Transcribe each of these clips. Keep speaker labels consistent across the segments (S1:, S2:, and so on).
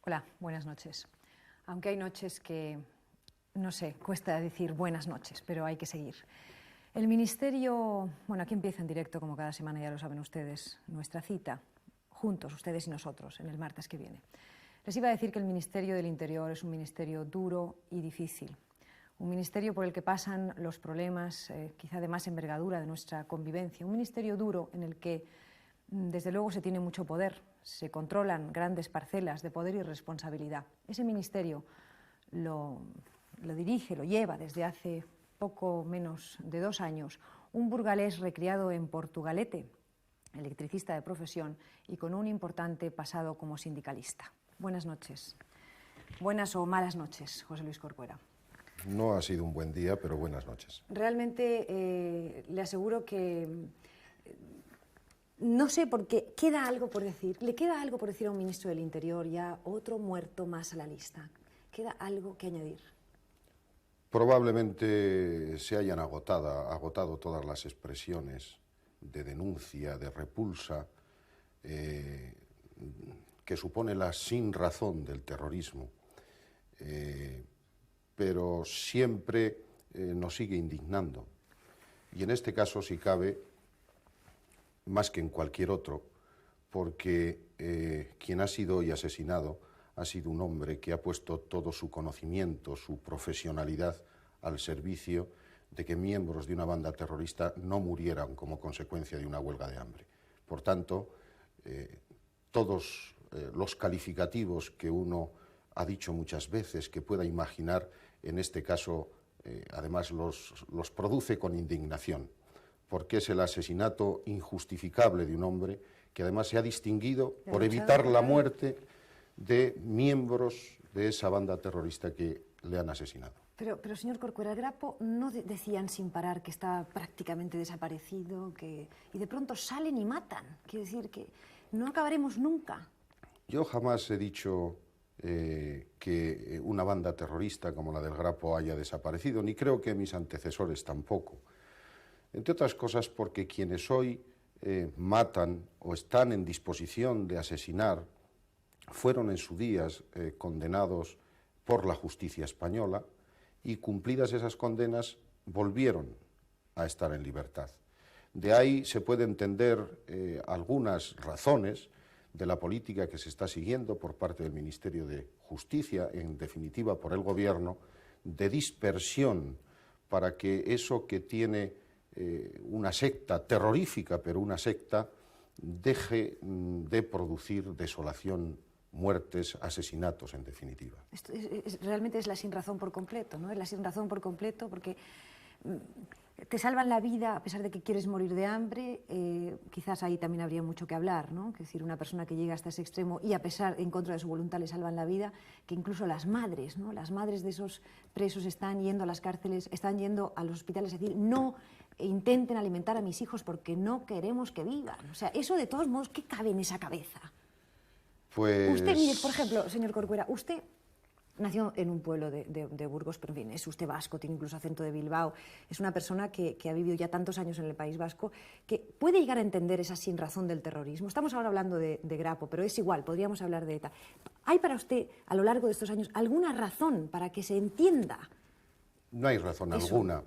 S1: Hola, buenas noches. Aunque hay noches que, no sé, cuesta decir buenas noches, pero hay que seguir. El Ministerio, bueno, aquí empieza en directo como cada semana, ya lo saben ustedes, nuestra cita, juntos, ustedes y nosotros, en el martes que viene. Les iba a decir que el Ministerio del Interior es un ministerio duro y difícil, un ministerio por el que pasan los problemas quizá de más envergadura de nuestra convivencia, un ministerio duro en el que desde luego se tiene mucho poder, se controlan grandes parcelas de poder y responsabilidad. Ese ministerio lo dirige, lo lleva desde hace poco menos de 2 años un burgalés recriado en Portugalete, electricista de profesión y con un importante pasado como sindicalista. Buenas noches. Buenas o malas noches, José Luis Corcuera.
S2: No ha sido un buen día, pero buenas noches.
S1: Realmente le aseguro que no sé por qué queda algo por decir. ¿Le queda algo por decir a un ministro del Interior, ya otro muerto más a la lista? ¿Queda algo que añadir?
S2: Probablemente se hayan agotado todas las expresiones de denuncia, de repulsa, que supone la sinrazón del terrorismo. Pero siempre nos sigue indignando. Y en este caso, si cabe, más que en cualquier otro, porque quien ha sido hoy asesinado ha sido un hombre que ha puesto todo su conocimiento, su profesionalidad al servicio de que miembros de una banda terrorista no murieran como consecuencia de una huelga de hambre. Por tanto, todos los calificativos que uno ha dicho muchas veces que pueda imaginar, en este caso, además los produce con indignación, porque es el asesinato injustificable de un hombre que además se ha distinguido por evitar la muerte de miembros de esa banda terrorista que le han asesinado.
S1: Pero señor Corcuera, el Grapo no decían sin parar que está prácticamente desaparecido, y de pronto salen y matan. Quiere decir que no acabaremos nunca.
S2: Yo jamás he dicho que una banda terrorista como la del Grapo haya desaparecido, ni creo que mis antecesores tampoco. Entre otras cosas porque quienes hoy matan o están en disposición de asesinar fueron en su día condenados por la justicia española y cumplidas esas condenas volvieron a estar en libertad. De ahí se puede entender algunas razones de la política que se está siguiendo por parte del Ministerio de Justicia, en definitiva por el Gobierno, de dispersión para que eso que tiene una secta terrorífica, pero una secta, deje de producir desolación, muertes, asesinatos, en definitiva.
S1: Esto realmente es la sinrazón por completo, ¿no? Es la sinrazón por completo porque te salvan la vida a pesar de que quieres morir de hambre. Quizás ahí también habría mucho que hablar, ¿no? Es decir, una persona que llega hasta ese extremo y a pesar, en contra de su voluntad, le salvan la vida, que incluso las madres, ¿no? Las madres de esos presos están yendo a las cárceles, están yendo a los hospitales a decir, no intenten alimentar a mis hijos porque no queremos que vivan. O sea, eso de todos modos, ¿qué cabe en esa cabeza?
S2: Pues...
S1: Usted, mire, por ejemplo, señor Corcuera, usted nació en un pueblo de Burgos, pero en fin, es usted vasco, tiene incluso acento de Bilbao, es una persona que ha vivido ya tantos años en el País Vasco, que puede llegar a entender esa sinrazón del terrorismo. Estamos ahora hablando de Grapo, pero es igual, podríamos hablar de ETA. ¿Hay para usted, a lo largo de estos años, alguna razón para que se entienda?
S2: No hay razón alguna.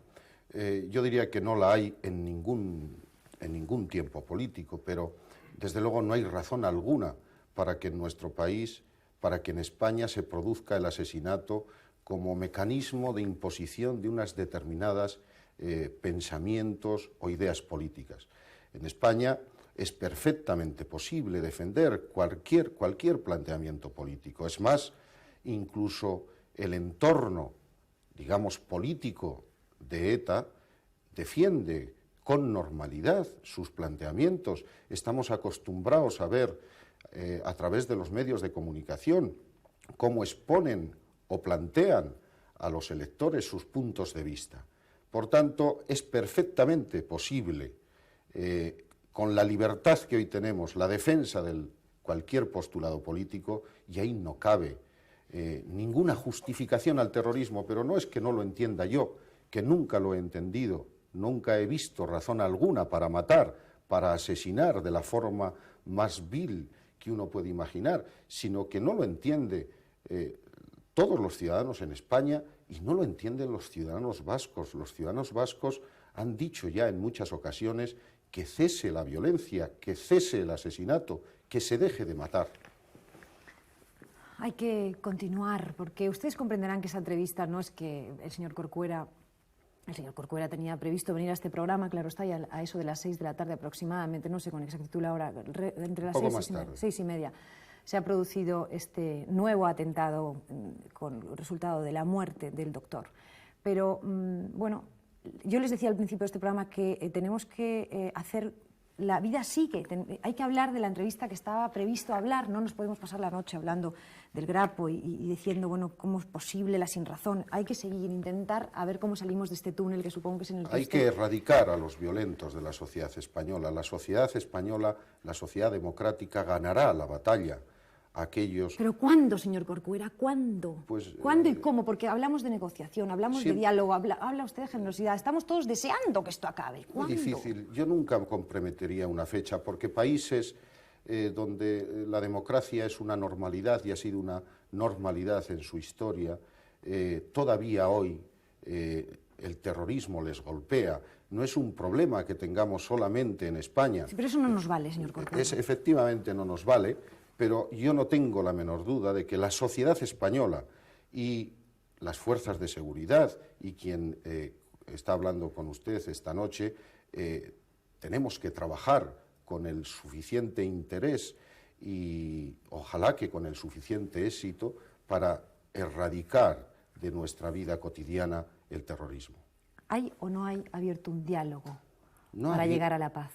S2: Yo diría que no la hay en ningún tiempo político, pero desde luego no hay razón alguna para que en nuestro país, para que en España se produzca el asesinato como mecanismo de imposición de unas determinadas pensamientos o ideas políticas. En España es perfectamente posible defender cualquier planteamiento político. Es más, incluso el entorno, digamos, político de ETA defiende con normalidad sus planteamientos. Estamos acostumbrados a ver a través de los medios de comunicación cómo exponen o plantean a los electores sus puntos de vista. Por tanto, es perfectamente posible, con la libertad que hoy tenemos, la defensa de cualquier postulado político, y ahí no cabe ninguna justificación al terrorismo, pero no es que no lo entienda yo, que nunca lo he entendido, nunca he visto razón alguna para matar, para asesinar de la forma más vil que uno puede imaginar, sino que no lo entiende todos los ciudadanos en España y no lo entienden los ciudadanos vascos. Los ciudadanos vascos han dicho ya en muchas ocasiones que cese la violencia, que cese el asesinato, que se deje de matar.
S1: Hay que continuar, porque ustedes comprenderán que esa entrevista no es que el señor Corcuera tenía previsto venir a este programa, claro está, a eso de las 6 de la tarde aproximadamente, no sé con exactitud la hora, entre las 6 y media, se ha producido este nuevo atentado con el resultado de la muerte del doctor. Pero, bueno, yo les decía al principio de este programa que tenemos que hacer... La vida sigue, hay que hablar de la entrevista que estaba previsto hablar, no nos podemos pasar la noche hablando del Grapo y diciendo, bueno, cómo es posible la sinrazón. Hay que seguir, intentar a ver cómo salimos de este túnel que supongo que es en el que...
S2: Hay que erradicar a los violentos de la sociedad española. La sociedad española, la sociedad democrática, ganará la batalla. Aquellos...
S1: ¿Pero cuándo, señor Corcuera? ¿Cuándo?
S2: Pues,
S1: ¿Cuándo y cómo? Porque hablamos de negociación, hablamos de diálogo, habla usted de generosidad. Estamos todos deseando que esto acabe. ¿Cuándo?
S2: Muy difícil. Yo nunca comprometería una fecha, porque países donde la democracia es una normalidad y ha sido una normalidad en su historia, todavía hoy el terrorismo les golpea. No es un problema que tengamos solamente en España.
S1: Sí, pero eso no nos vale, señor Corcuera.
S2: Efectivamente no nos vale, pero yo no tengo la menor duda de que la sociedad española y las fuerzas de seguridad y quien está hablando con usted esta noche, tenemos que trabajar con el suficiente interés y ojalá que con el suficiente éxito para erradicar de nuestra vida cotidiana el terrorismo.
S1: ¿Hay o no hay abierto un diálogo
S2: No
S1: para llegar a la paz?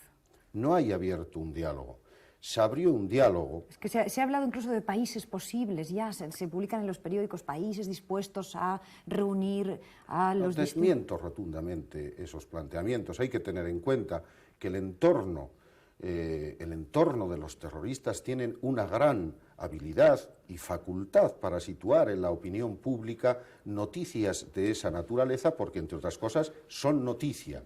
S2: No hay abierto un diálogo. Se abrió un diálogo.
S1: Es que se ha hablado incluso de países posibles, ya se publican en los periódicos países dispuestos a reunir a los...
S2: Desmiento rotundamente esos planteamientos. Hay que tener en cuenta que el entorno de los terroristas tienen una gran habilidad y facultad para situar en la opinión pública noticias de esa naturaleza, porque entre otras cosas son noticia.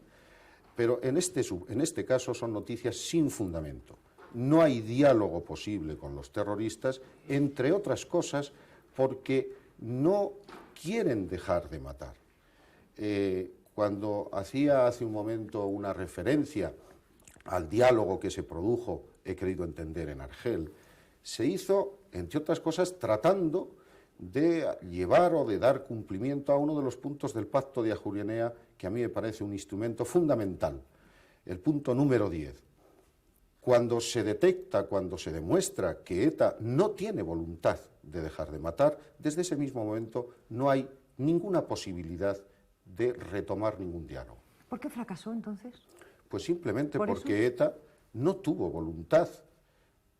S2: Pero en este caso son noticias sin fundamento. No hay diálogo posible con los terroristas, entre otras cosas porque no quieren dejar de matar. Cuando hacía hace un momento una referencia al diálogo que se produjo, he querido entender, en Argel, se hizo, entre otras cosas, tratando de llevar o de dar cumplimiento a uno de los puntos del Pacto de Ajuria Enea, que a mí me parece un instrumento fundamental, el punto número 10. Cuando se detecta, cuando se demuestra que ETA no tiene voluntad de dejar de matar, desde ese mismo momento no hay ninguna posibilidad de retomar ningún diálogo.
S1: ¿Por qué fracasó entonces?
S2: Pues simplemente porque ETA no tuvo voluntad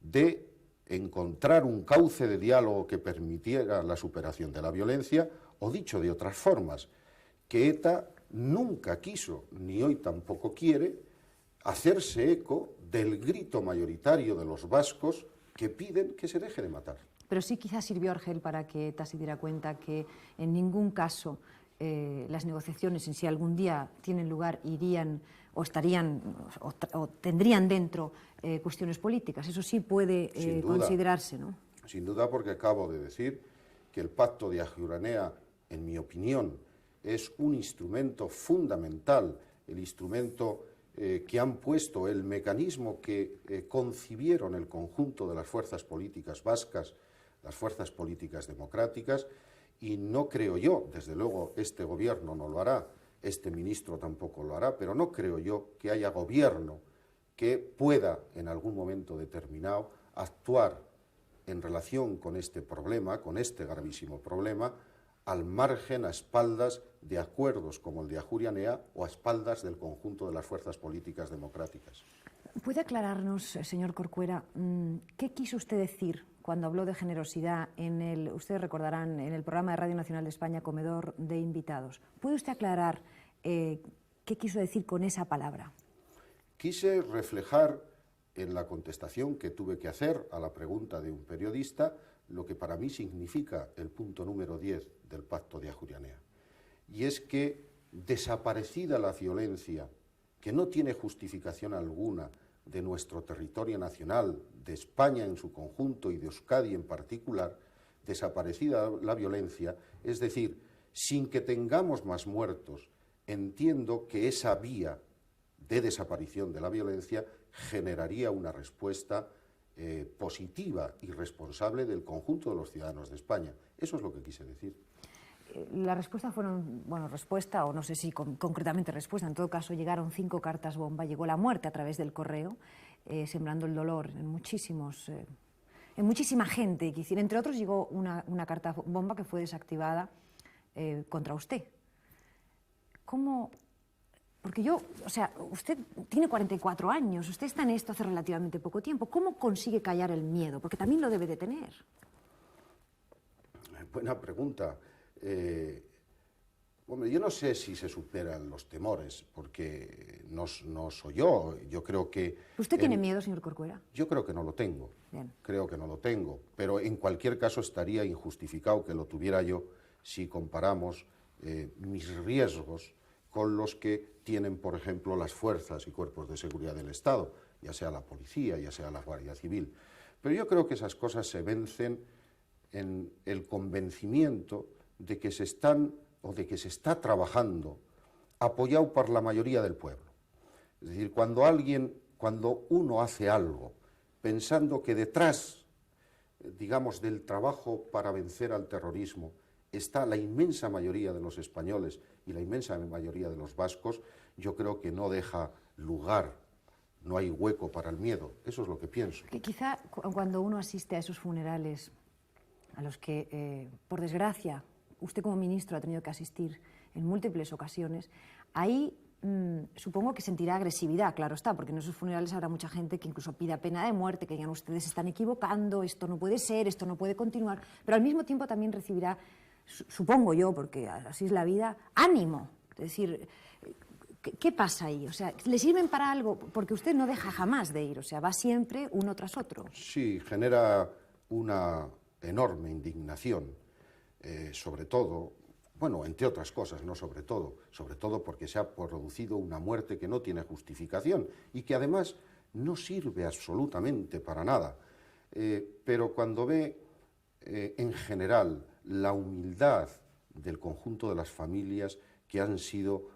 S2: de encontrar un cauce de diálogo que permitiera la superación de la violencia, o dicho de otras formas, que ETA nunca quiso, ni hoy tampoco quiere, hacerse eco del grito mayoritario de los vascos que piden que se deje de matar.
S1: Pero sí quizás sirvió Argel para que ETA se diera cuenta que en ningún caso las negociaciones, en si algún día tienen lugar, irían o estarían o tendrían dentro cuestiones políticas. Eso sí puede considerarse, ¿no?
S2: Sin duda, porque acabo de decir que el Pacto de Ajuria Enea, en mi opinión, es un instrumento fundamental, el instrumento que han puesto, el mecanismo que concibieron el conjunto de las fuerzas políticas vascas, las fuerzas políticas democráticas, y no creo yo, desde luego este gobierno no lo hará, este ministro tampoco lo hará, pero no creo yo que haya gobierno que pueda en algún momento determinado actuar en relación con este problema, con este gravísimo problema, al margen, a espaldas de acuerdos como el de Ajuria Enea o a espaldas del conjunto de las fuerzas políticas democráticas.
S1: ¿Puede aclararnos, señor Corcuera, qué quiso usted decir cuando habló de generosidad ustedes recordarán, en el programa de Radio Nacional de España, Comedor de Invitados? ¿Puede usted aclarar qué quiso decir con esa palabra?
S2: Quise reflejar en la contestación que tuve que hacer a la pregunta de un periodista lo que para mí significa el punto número 10 del Pacto de Ajuria Enea. Y es que, desaparecida la violencia, que no tiene justificación alguna de nuestro territorio nacional, de España en su conjunto y de Euskadi en particular, desaparecida la violencia, es decir, sin que tengamos más muertos, entiendo que esa vía de desaparición de la violencia generaría una respuesta positiva y responsable del conjunto de los ciudadanos de España. Eso es lo que quise decir.
S1: La respuesta fueron, bueno, respuesta, o no sé si concretamente respuesta, en todo caso llegaron 5 cartas bomba, llegó la muerte a través del correo, sembrando el dolor en muchísima gente. Entre otros llegó una carta bomba que fue desactivada contra usted. ¿Cómo? Porque usted tiene 44 años, usted está en esto hace relativamente poco tiempo. ¿Cómo consigue callar el miedo? Porque también lo debe de tener.
S2: Buena pregunta. Hombre, yo no sé si se superan los temores, porque no soy yo. Yo creo que...
S1: ¿Usted tiene miedo, señor Corcuera?
S2: Yo creo que no lo tengo.
S1: Bien.
S2: Creo que no lo tengo. Pero en cualquier caso estaría injustificado que lo tuviera yo si comparamos mis riesgos con los que tienen, por ejemplo, las fuerzas y cuerpos de seguridad del Estado, ya sea la policía, ya sea la Guardia Civil. Pero yo creo que esas cosas se vencen en el convencimiento de que se está trabajando apoyado por la mayoría del pueblo. Es decir, cuando uno hace algo pensando que detrás, digamos, del trabajo para vencer al terrorismo está la inmensa mayoría de los españoles y la inmensa mayoría de los vascos, yo creo que no deja lugar, no hay hueco para el miedo. Eso es lo que pienso.
S1: Que quizá cuando uno asiste a esos funerales a los que, por desgracia, usted como ministro ha tenido que asistir en múltiples ocasiones, ahí supongo que sentirá agresividad, claro está, porque en esos funerales habrá mucha gente que incluso pida pena de muerte, que digan ustedes se están equivocando, esto no puede ser, esto no puede continuar, pero al mismo tiempo también recibirá, supongo yo, porque así es la vida, ánimo. Es decir, ¿qué pasa ahí? O sea, ¿le sirven para algo? Porque usted no deja jamás de ir, o sea, va siempre uno tras otro.
S2: Sí, genera una enorme indignación, sobre todo, bueno, entre otras cosas, no sobre todo porque se ha producido una muerte que no tiene justificación y que además no sirve absolutamente para nada. Pero cuando ve en general la humildad del conjunto de las familias que han sido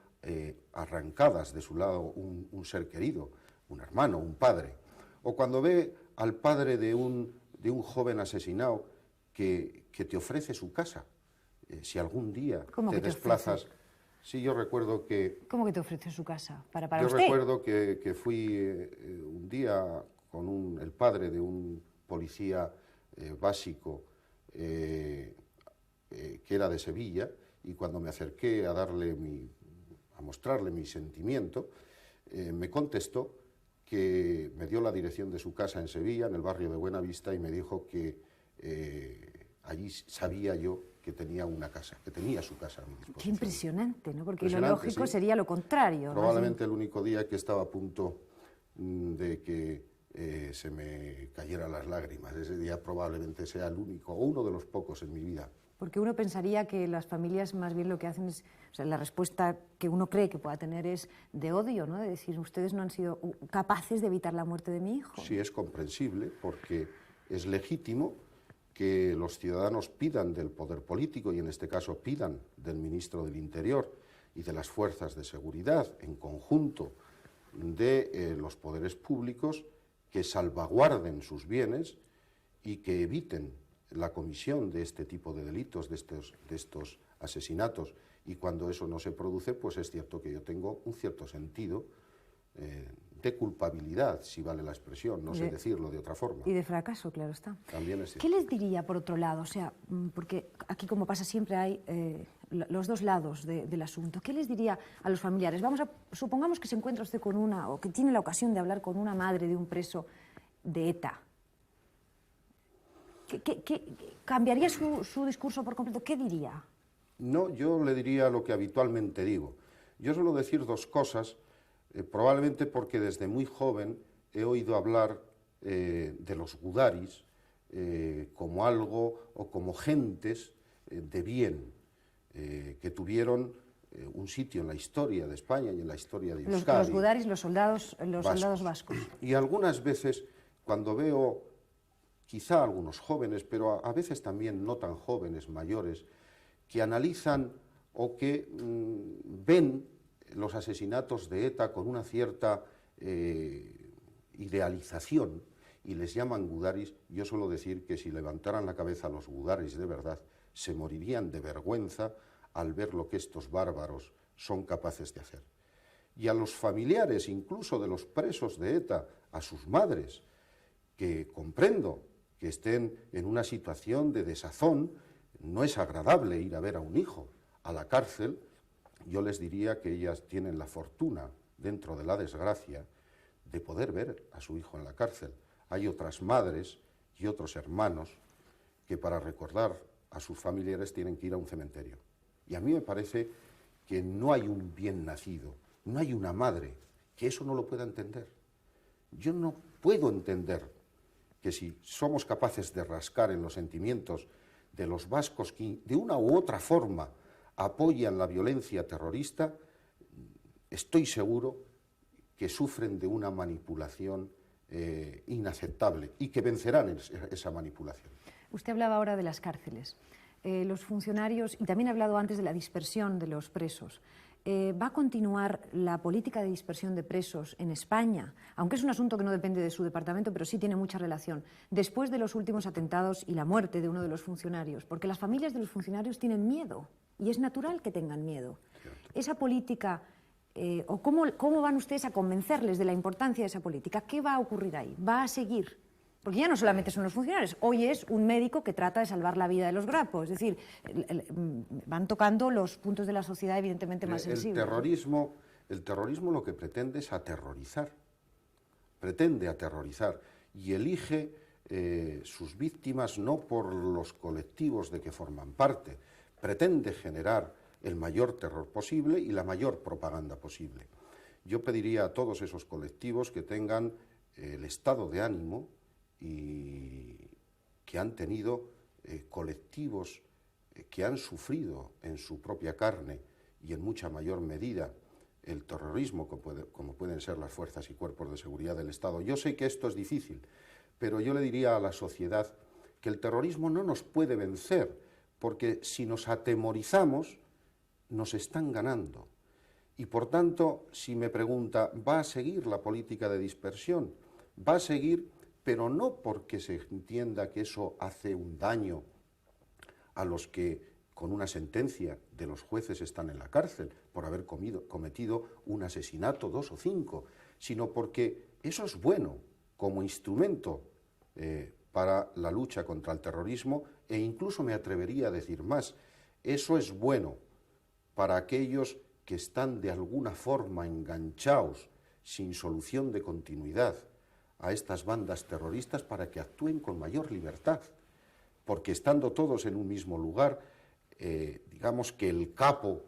S2: arrancadas de su lado un ser querido, un hermano, un padre, o cuando ve al padre de un joven asesinado que te ofrece su casa, si algún día te desplazas... Sí, yo recuerdo que...
S1: ¿Cómo que te ofrece su casa? ¿Para
S2: yo
S1: usted?
S2: Recuerdo que fui un día con el padre de un policía básico que era de Sevilla, y cuando me acerqué a mostrarle mi sentimiento, me contestó que me dio la dirección de su casa en Sevilla, en el barrio de Buenavista, y me dijo que allí sabía yo que tenía una casa, que tenía su casa a mi disposición.
S1: Qué impresionante, ¿no? Porque lo lógico sería lo contrario.
S2: Probablemente el único día que estaba a punto de que se me cayeran las lágrimas. Ese día probablemente sea el único, o uno de los pocos en mi vida.
S1: Porque uno pensaría que las familias más bien lo que hacen es, o sea, la respuesta que uno cree que pueda tener es de odio, ¿no? De decir, ustedes no han sido capaces de evitar la muerte de mi hijo.
S2: Sí, es comprensible, porque es legítimo que los ciudadanos pidan del poder político, y en este caso pidan del ministro del Interior y de las fuerzas de seguridad, en conjunto de los poderes públicos, que salvaguarden sus bienes y que eviten la comisión de este tipo de delitos, de estos asesinatos. Y cuando eso no se produce, pues es cierto que yo tengo un cierto sentido de culpabilidad, si vale la expresión, no sé decirlo de otra forma.
S1: Y de fracaso, claro está.
S2: También es cierto.
S1: ¿Qué les diría, por otro lado? O sea, porque aquí, como pasa siempre, hay los dos lados del asunto. ¿Qué les diría a los familiares? Supongamos que se encuentra usted con una, o que tiene la ocasión de hablar con una madre de un preso de ETA. ¿Cambiaría su discurso por completo? ¿Qué diría?
S2: No, yo le diría lo que habitualmente digo. Yo suelo decir dos cosas, probablemente porque desde muy joven he oído hablar de los gudaris como algo o como gentes de bien, que tuvieron un sitio en la historia de España y en la historia de Euskadi.
S1: Los gudaris, los soldados vascos.
S2: Y algunas veces, cuando veo quizá algunos jóvenes, pero a veces también no tan jóvenes, mayores, que analizan o que ven los asesinatos de ETA con una cierta idealización y les llaman gudaris, yo suelo decir que si levantaran la cabeza los gudaris de verdad, se morirían de vergüenza al ver lo que estos bárbaros son capaces de hacer. Y a los familiares, incluso de los presos de ETA, a sus madres, que comprendo que estén en una situación de desazón, no es agradable ir a ver a un hijo a la cárcel, yo les diría que ellas tienen la fortuna, dentro de la desgracia, de poder ver a su hijo en la cárcel. Hay otras madres y otros hermanos que para recordar a sus familiares tienen que ir a un cementerio. Y a mí me parece que no hay un bien nacido, no hay una madre que eso no lo pueda entender. Yo no puedo entender que si somos capaces de rascar en los sentimientos de los vascos que de una u otra forma apoyan la violencia terrorista, estoy seguro que sufren de una manipulación inaceptable y que vencerán esa manipulación.
S1: Usted hablaba ahora de las cárceles. Los funcionarios, y también ha hablado antes de la dispersión de los presos. ¿Va a continuar la política de dispersión de presos en España? Aunque es un asunto que no depende de su departamento, pero sí tiene mucha relación. Después de los últimos atentados y la muerte de uno de los funcionarios, porque las familias de los funcionarios tienen miedo, y es natural que tengan miedo. Esa política, o ¿cómo van ustedes a convencerles de la importancia de esa política? ¿Qué va a ocurrir ahí? ¿Va a seguir? Porque ya no solamente son los funcionarios, hoy es un médico que trata de salvar la vida de los grapos, es decir, van tocando los puntos de la sociedad evidentemente más sensibles.
S2: El terrorismo lo que pretende es aterrorizar, pretende aterrorizar y elige sus víctimas no por los colectivos de que forman parte, pretende generar el mayor terror posible y la mayor propaganda posible. Yo pediría a todos esos colectivos que tengan el estado de ánimo y que han tenido colectivos que han sufrido en su propia carne y en mucha mayor medida el terrorismo, como pueden ser las fuerzas y cuerpos de seguridad del Estado. Yo sé que esto es difícil, pero yo le diría a la sociedad que el terrorismo no nos puede vencer, porque si nos atemorizamos, nos están ganando. Y por tanto, si me pregunta, ¿va a seguir la política de dispersión? Va a seguir, pero no porque se entienda que eso hace un daño a los que con una sentencia de los jueces están en la cárcel por haber cometido un asesinato, 2 o 5, sino porque eso es bueno como instrumento para la lucha contra el terrorismo e incluso me atrevería a decir más, eso es bueno para aquellos que están de alguna forma enganchados sin solución de continuidad a estas bandas terroristas para que actúen con mayor libertad, porque estando todos en un mismo lugar, digamos que el capo,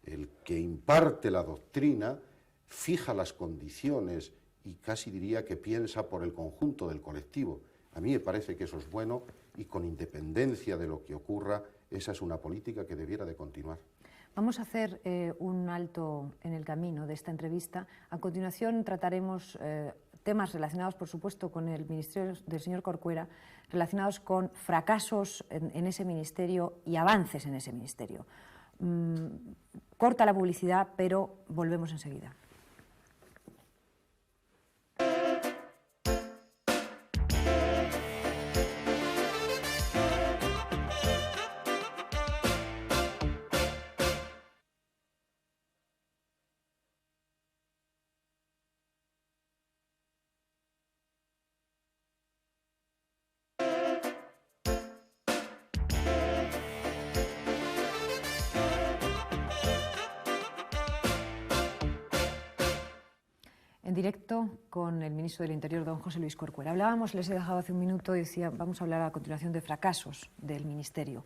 S2: el que imparte la doctrina, fija las condiciones y casi diría que piensa por el conjunto del colectivo. A mí me parece que eso es bueno y con independencia de lo que ocurra, esa es una política que debiera de continuar.
S1: Vamos a hacer un alto en el camino de esta entrevista. A continuación trataremos temas relacionados, por supuesto, con el ministerio del señor Corcuera, relacionados con fracasos en ese ministerio y avances en ese ministerio. Corta la publicidad, pero volvemos enseguida. En directo con el ministro del Interior, don José Luis Corcuera. Hablábamos, les he dejado hace un minuto, decía, vamos a hablar a continuación de fracasos del ministerio.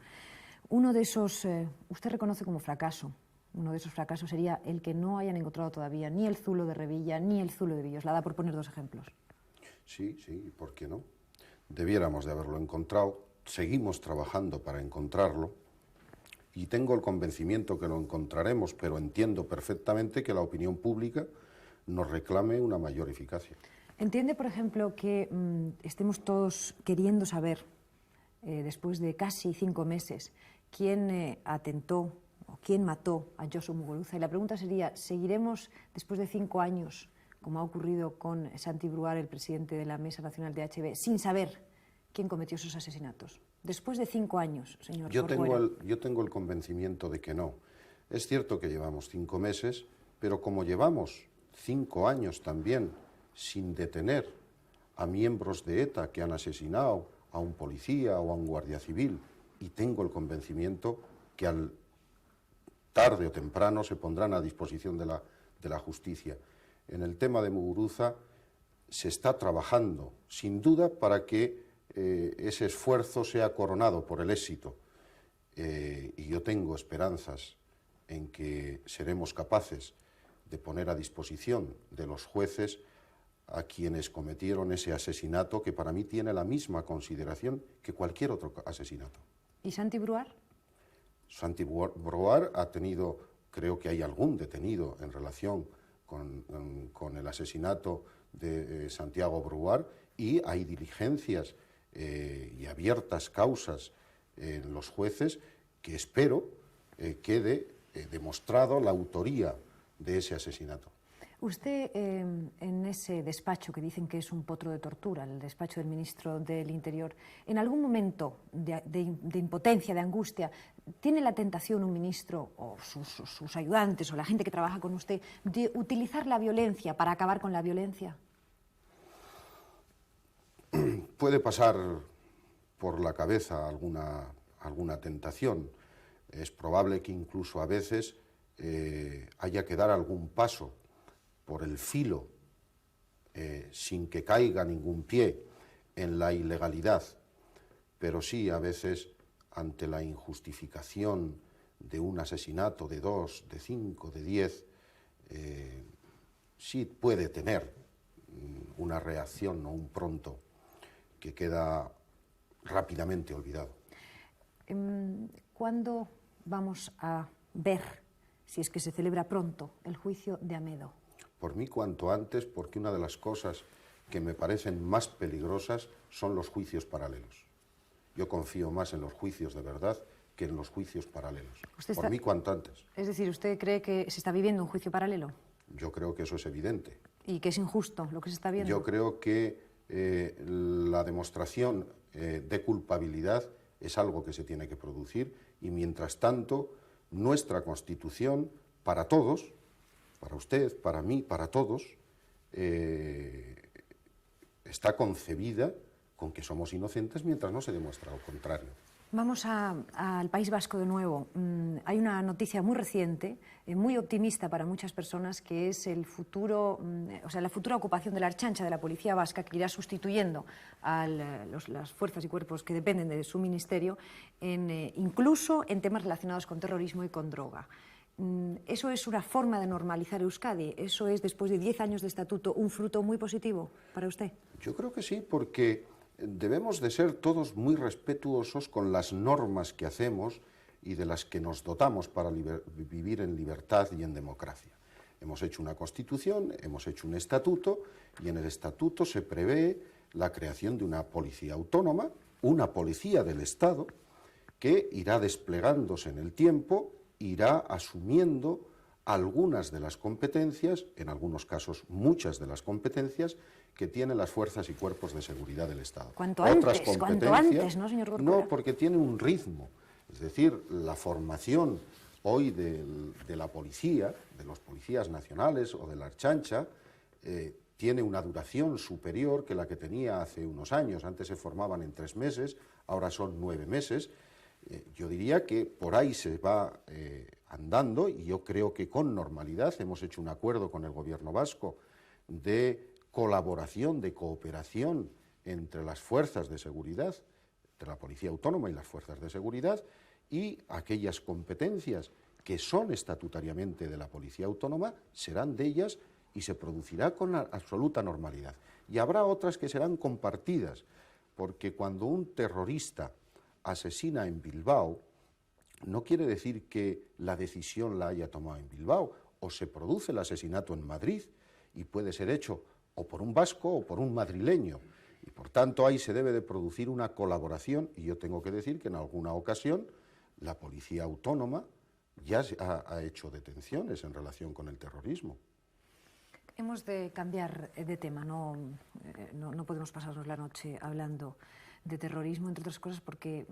S1: Uno de esos, usted reconoce como fracaso, uno de esos fracasos sería el que no hayan encontrado todavía ni el Zulo de Revilla ni el Zulo de Villoslada, por poner 2 ejemplos.
S2: Sí, ¿por qué no? Debiéramos de haberlo encontrado, seguimos trabajando para encontrarlo y tengo el convencimiento que lo encontraremos, pero entiendo perfectamente que la opinión pública nos reclame una mayor eficacia.
S1: ¿Entiende, por ejemplo, que estemos todos queriendo saber, después de casi 5 meses, quién atentó o quién mató a Josu Muguruza? Y la pregunta sería, ¿seguiremos después de 5 años, como ha ocurrido con Santi Brouard, el presidente de la Mesa Nacional de HB, sin saber quién cometió esos asesinatos? Después de 5 años, señor Corcuera.
S2: Yo tengo el convencimiento de que no. Es cierto que llevamos 5 meses, pero como llevamos 5 años también sin detener a miembros de ETA que han asesinado a un policía o a un guardia civil, y tengo el convencimiento que tarde o temprano se pondrán a disposición de la justicia. En el tema de Muguruza se está trabajando, sin duda, para que ese esfuerzo sea coronado por el éxito. Y yo tengo esperanzas en que seremos capaces de poner a disposición de los jueces a quienes cometieron ese asesinato, que para mí tiene la misma consideración que cualquier otro asesinato.
S1: ¿Y Santi Brouard?
S2: Santi Brouard ha tenido, creo que hay algún detenido en relación con el asesinato de Santiago Brouard, y hay diligencias y abiertas causas en los jueces que espero quede demostrado la autoría de ese asesinato.
S1: Usted, en ese despacho que dicen que es un potro de tortura, el despacho del ministro del Interior, ¿en algún momento de impotencia, de angustia, tiene la tentación un ministro o sus ayudantes o la gente que trabaja con usted de utilizar la violencia para acabar con la violencia?
S2: Puede pasar por la cabeza alguna tentación. Es probable que incluso a veces haya que dar algún paso por el filo, sin que caiga ningún pie en la ilegalidad, pero sí a veces ante la injustificación de un asesinato de 2, de 5, de 10, sí puede tener una reacción o un pronto que queda rápidamente olvidado.
S1: ¿Cuándo vamos a ver, si es que se celebra pronto, el juicio de Amedo?
S2: Por mí cuanto antes, porque una de las cosas que me parecen más peligrosas son los juicios paralelos. Yo confío más en los juicios de verdad que en los juicios paralelos. Por mí cuanto antes.
S1: Es decir, ¿usted cree que se está viviendo un juicio paralelo?
S2: Yo creo que eso es evidente.
S1: ¿Y que es injusto lo que se está viendo?
S2: Yo creo que la demostración de culpabilidad es algo que se tiene que producir, y mientras tanto nuestra Constitución, para todos, para usted, para mí, para todos, está concebida con que somos inocentes mientras no se demuestra lo contrario.
S1: Vamos al País Vasco de nuevo. Hay una noticia muy reciente, muy optimista para muchas personas, que es el futuro, la futura ocupación de la Ertzaintza, de la Policía Vasca, que irá sustituyendo a las fuerzas y cuerpos que dependen de su ministerio, incluso en temas relacionados con terrorismo y con droga. ¿Eso es una forma de normalizar Euskadi? ¿Eso es, después de 10 años de estatuto, un fruto muy positivo para usted?
S2: Yo creo que sí, porque debemos de ser todos muy respetuosos con las normas que hacemos y de las que nos dotamos para vivir en libertad y en democracia. Hemos hecho una Constitución, hemos hecho un estatuto, y en el estatuto se prevé la creación de una policía autónoma, una policía del Estado, que irá desplegándose en el tiempo, irá asumiendo algunas de las competencias, en algunos casos muchas de las competencias, que tienen las fuerzas y cuerpos de seguridad del Estado.
S1: Cuanto antes, ¿no, señor Corcuera?
S2: No, porque tiene un ritmo. Es decir, la formación hoy de la policía, de los policías nacionales o de la Ertzaintza, tiene una duración superior que la que tenía hace unos años. Antes se formaban en 3 meses, ahora son 9 meses. Yo diría que por ahí se va andando, y yo creo que con normalidad. Hemos hecho un acuerdo con el Gobierno vasco de colaboración, de cooperación entre las fuerzas de seguridad, entre la Policía Autónoma y las fuerzas de seguridad, y aquellas competencias que son estatutariamente de la Policía Autónoma serán de ellas y se producirá con absoluta normalidad. Y habrá otras que serán compartidas, porque cuando un terrorista asesina en Bilbao, no quiere decir que la decisión la haya tomado en Bilbao, o se produce el asesinato en Madrid, y puede ser hecho o por un vasco o por un madrileño. Y por tanto ahí se debe de producir una colaboración, y yo tengo que decir que en alguna ocasión la policía autónoma ya ha hecho detenciones en relación con el terrorismo.
S1: Hemos de cambiar de tema, no podemos pasarnos la noche hablando de terrorismo, entre otras cosas porque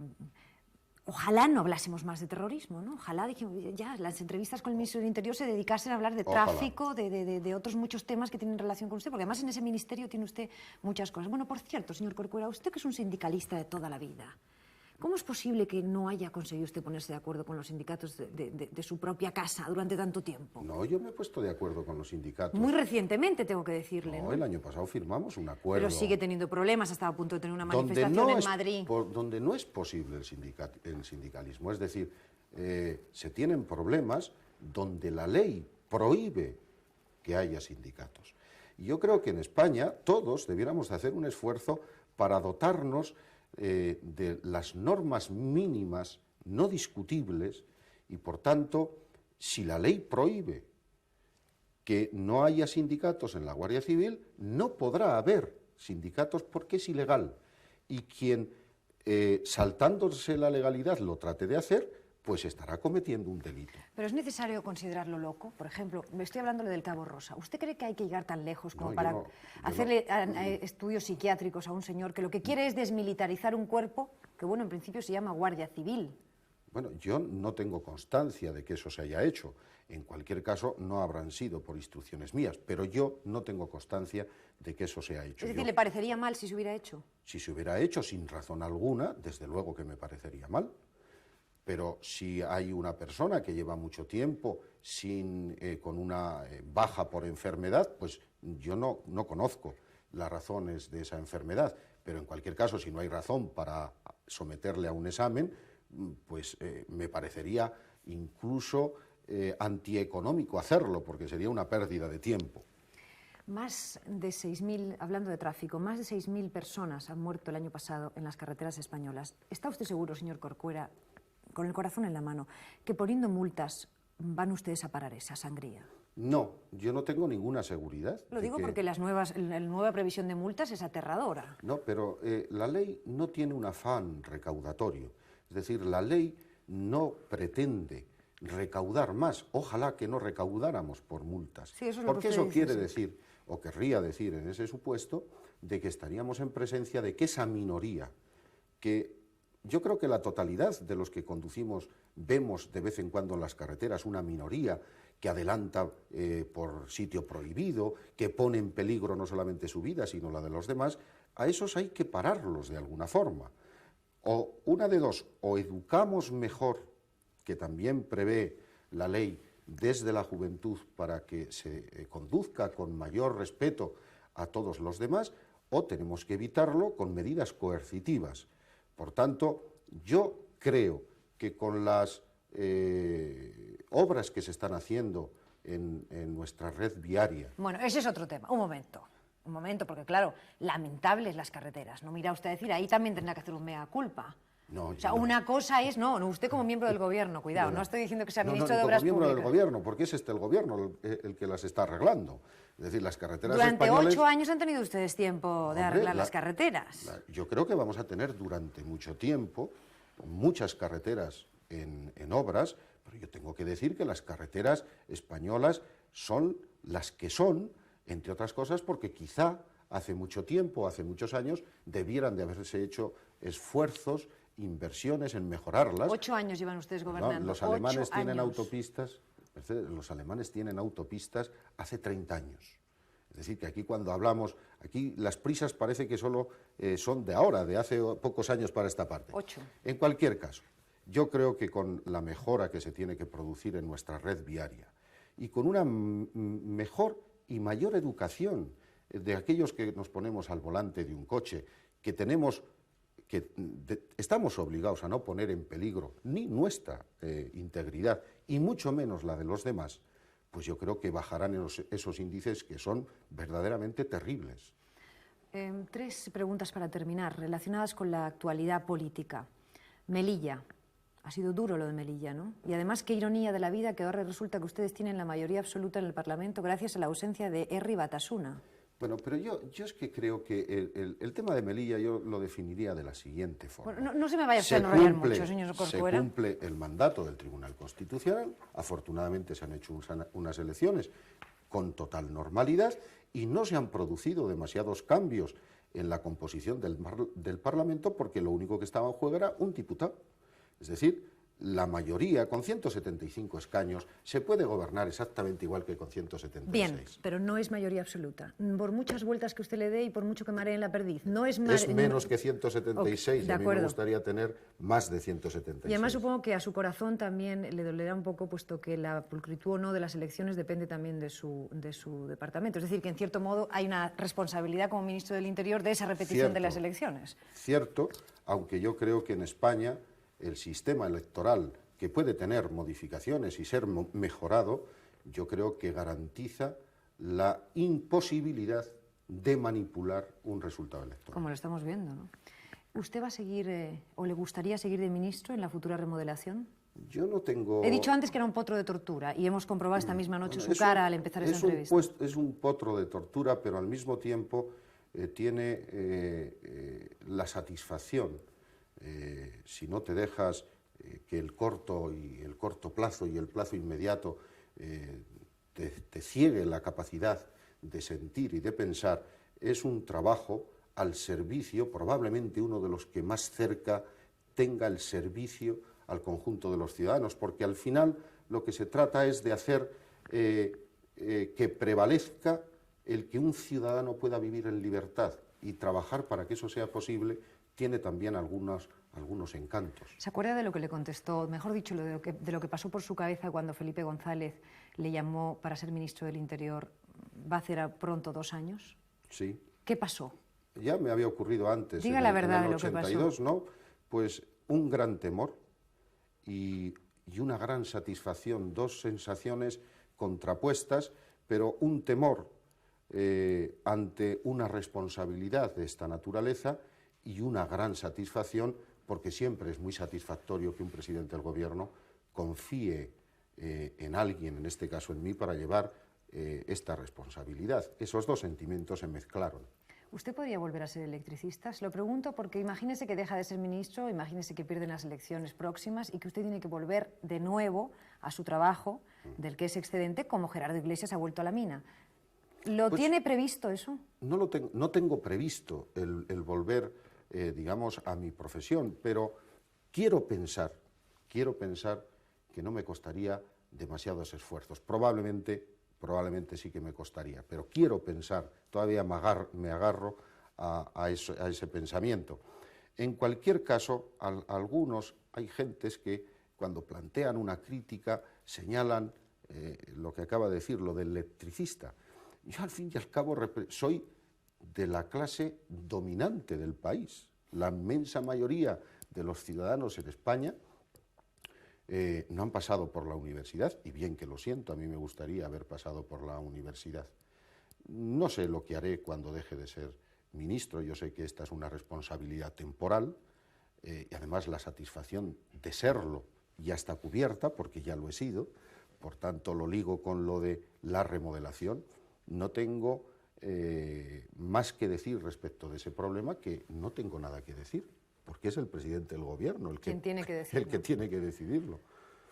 S1: ojalá no hablásemos más de terrorismo, ¿no? Ojalá ya las entrevistas con el ministro del Interior se dedicasen a hablar de tráfico, de otros muchos temas que tienen relación con usted, porque además en ese ministerio tiene usted muchas cosas. Bueno, por cierto, señor Corcuera, usted que es un sindicalista de toda la vida, ¿cómo es posible que no haya conseguido usted ponerse de acuerdo con los sindicatos de su propia casa durante tanto tiempo?
S2: No, yo me he puesto de acuerdo con los sindicatos.
S1: Muy recientemente, tengo que decirle, ¿no?
S2: El año pasado firmamos un acuerdo.
S1: Pero sigue teniendo problemas, estaba a punto de tener una manifestación en Madrid.
S2: Donde no es posible el sindicalismo, es decir, se tienen problemas donde la ley prohíbe que haya sindicatos. Y yo creo que en España todos debiéramos de hacer un esfuerzo para dotarnos de las normas mínimas no discutibles, y por tanto, si la ley prohíbe que no haya sindicatos en la Guardia Civil, no podrá haber sindicatos porque es ilegal. Y quien, saltándose la legalidad, lo trate de hacer, pues estará cometiendo un delito.
S1: Pero es necesario considerarlo loco. Por ejemplo, me estoy hablando del Cabo Rosa. ¿Usted cree que hay que llegar tan lejos como para hacerle estudios psiquiátricos a un señor que lo que quiere es desmilitarizar un cuerpo que, bueno, en principio se llama Guardia Civil?
S2: Bueno, yo no tengo constancia de que eso se haya hecho. En cualquier caso, no habrán sido por instrucciones mías, pero yo no tengo constancia de que eso se haya hecho.
S1: Es decir, ¿le parecería mal si se hubiera hecho?
S2: Si se hubiera hecho sin razón alguna, desde luego que me parecería mal. Pero si hay una persona que lleva mucho tiempo con una baja por enfermedad, pues yo no conozco las razones de esa enfermedad. Pero en cualquier caso, si no hay razón para someterle a un examen, pues me parecería incluso antieconómico hacerlo, porque sería una pérdida de tiempo.
S1: Más de 6.000, hablando de tráfico, más de 6.000 personas han muerto el año pasado en las carreteras españolas. ¿Está usted seguro, señor Corcuera, con el corazón en la mano, que poniendo multas van ustedes a parar esa sangría?
S2: No, yo no tengo ninguna seguridad.
S1: Lo digo porque la nueva previsión de multas es aterradora.
S2: No, pero la ley no tiene un afán recaudatorio. Es decir, la ley no pretende recaudar más. Ojalá que no recaudáramos por multas.
S1: Sí, eso es
S2: porque
S1: eso
S2: quiere decir, o querría decir en ese supuesto, de que estaríamos en presencia de que esa minoría, que yo creo que la totalidad de los que conducimos vemos de vez en cuando en las carreteras una minoría que adelanta por sitio prohibido, que pone en peligro no solamente su vida, sino la de los demás. A esos hay que pararlos de alguna forma. O una de dos, o educamos mejor, que también prevé la ley, desde la juventud para que se conduzca con mayor respeto a todos los demás, o tenemos que evitarlo con medidas coercitivas. Por tanto, yo creo que con las obras que se están haciendo en nuestra red viaria...
S1: Bueno, ese es otro tema. Un momento, porque claro, lamentables las carreteras. No mira usted a decir, ahí también tendrá que hacer un mea culpa.
S2: No,
S1: o sea, una cosa es, no, usted como miembro del gobierno, cuidado, no estoy diciendo que sea ministro de Obras Públicas.
S2: Como miembro del gobierno, porque es el gobierno el que las está arreglando. Es decir, las carreteras
S1: españolas...
S2: Durante
S1: 8 años han tenido ustedes tiempo de arreglar las carreteras.
S2: Yo creo que vamos a tener durante mucho tiempo muchas carreteras en obras, pero yo tengo que decir que las carreteras españolas son las que son, entre otras cosas, porque quizá hace mucho tiempo, hace muchos años, debieran de haberse hecho esfuerzos, inversiones en mejorarlas.
S1: 8 años llevan ustedes gobernando.
S2: No, los alemanes tienen autopistas, los alemanes tienen autopistas hace 30 años. Es decir, que aquí cuando hablamos, aquí las prisas parece que solo son de ahora, de hace pocos años para esta parte.
S1: 8.
S2: En cualquier caso, yo creo que con la mejora que se tiene que producir en nuestra red viaria y con una mejor y mayor educación de aquellos que nos ponemos al volante de un coche, estamos obligados a no poner en peligro ni nuestra integridad y mucho menos la de los demás, pues yo creo que bajarán esos índices que son verdaderamente terribles. 3
S1: preguntas para terminar, relacionadas con la actualidad política. Melilla, Ha sido duro lo de Melilla, ¿no? Y además, qué ironía de la vida que ahora resulta que ustedes tienen la mayoría absoluta en el Parlamento gracias a la ausencia de Herri Batasuna.
S2: Bueno, pero yo es que creo que el tema de Melilla yo lo definiría de la siguiente forma.
S1: Bueno, no se me vaya usted a enrollar mucho, señor Corcuera.
S2: Se cumple el mandato del Tribunal Constitucional, afortunadamente se han hecho unas elecciones con total normalidad y no se han producido demasiados cambios en la composición del Parlamento porque lo único que estaba en juego era un diputado. Es decir, la mayoría, con 175 escaños, se puede gobernar exactamente igual que con 176.
S1: Bien, pero no es mayoría absoluta. Por muchas vueltas que usted le dé y por mucho que maree en la perdiz, no es
S2: Es menos que 176,
S1: okay,
S2: a mí me gustaría tener más de 176.
S1: Y además supongo que a su corazón también le dolerá un poco, puesto que la pulcritud o no de las elecciones depende también de su departamento. Es decir, que en cierto modo hay una responsabilidad como ministro del Interior de esa repetición de las elecciones.
S2: Cierto, aunque yo creo que en España el sistema electoral, que puede tener modificaciones y ser mejorado, yo creo que garantiza la imposibilidad de manipular un resultado electoral.
S1: Como lo estamos viendo, ¿no? ¿Usted va a seguir, o le gustaría seguir de ministro en la futura remodelación?
S2: Yo no tengo...
S1: He dicho antes que era un potro de tortura y hemos comprobado esta misma noche su cara al empezar esta entrevista.
S2: Es un potro de tortura, pero al mismo tiempo tiene la satisfacción. Si no te dejas que el corto plazo y el plazo inmediato te ciegue la capacidad de sentir y de pensar, es un trabajo al servicio, probablemente uno de los que más cerca tenga el servicio al conjunto de los ciudadanos, porque al final lo que se trata es de hacer que prevalezca el que un ciudadano pueda vivir en libertad, y trabajar para que eso sea posible tiene también algunos encantos.
S1: ¿Se acuerda de lo que le contestó, mejor dicho, de lo que pasó por su cabeza cuando Felipe González le llamó para ser ministro del Interior? Va a hacer pronto 2 años.
S2: Sí.
S1: ¿Qué pasó?
S2: Ya me había ocurrido antes.
S1: Diga la verdad
S2: en el
S1: de lo que
S2: 82,
S1: pasó.
S2: ¿no? Pues un gran temor y una gran satisfacción, dos sensaciones contrapuestas, pero un temor ante una responsabilidad de esta naturaleza y una gran satisfacción, porque siempre es muy satisfactorio que un presidente del gobierno confíe en alguien, en este caso en mí, para llevar esta responsabilidad. Esos dos sentimientos se mezclaron.
S1: ¿Usted podría volver a ser electricista? Se lo pregunto porque imagínese que deja de ser ministro, imagínese que pierden las elecciones próximas y que usted tiene que volver de nuevo a su trabajo, del que es excedente, como Gerardo Iglesias ha vuelto a la mina. ¿Lo tiene previsto eso?
S2: No tengo previsto el volver, digamos, a mi profesión, pero quiero pensar que no me costaría demasiados esfuerzos. Probablemente sí que me costaría, pero quiero pensar, todavía me agarro a ese pensamiento. En cualquier caso, hay gentes que cuando plantean una crítica señalan lo que acaba de decir, lo del electricista. Yo al fin y al cabo soy de la clase dominante del país. La inmensa mayoría de los ciudadanos en España no han pasado por la universidad, y bien que lo siento, a mí me gustaría haber pasado por la universidad. No sé lo que haré cuando deje de ser ministro, yo sé que esta es una responsabilidad temporal, y además la satisfacción de serlo ya está cubierta, porque ya lo he sido, por tanto lo ligo con lo de la remodelación. No tengo más que decir respecto de ese problema, que no tengo nada que decir, porque es el presidente del gobierno el que tiene que decidirlo.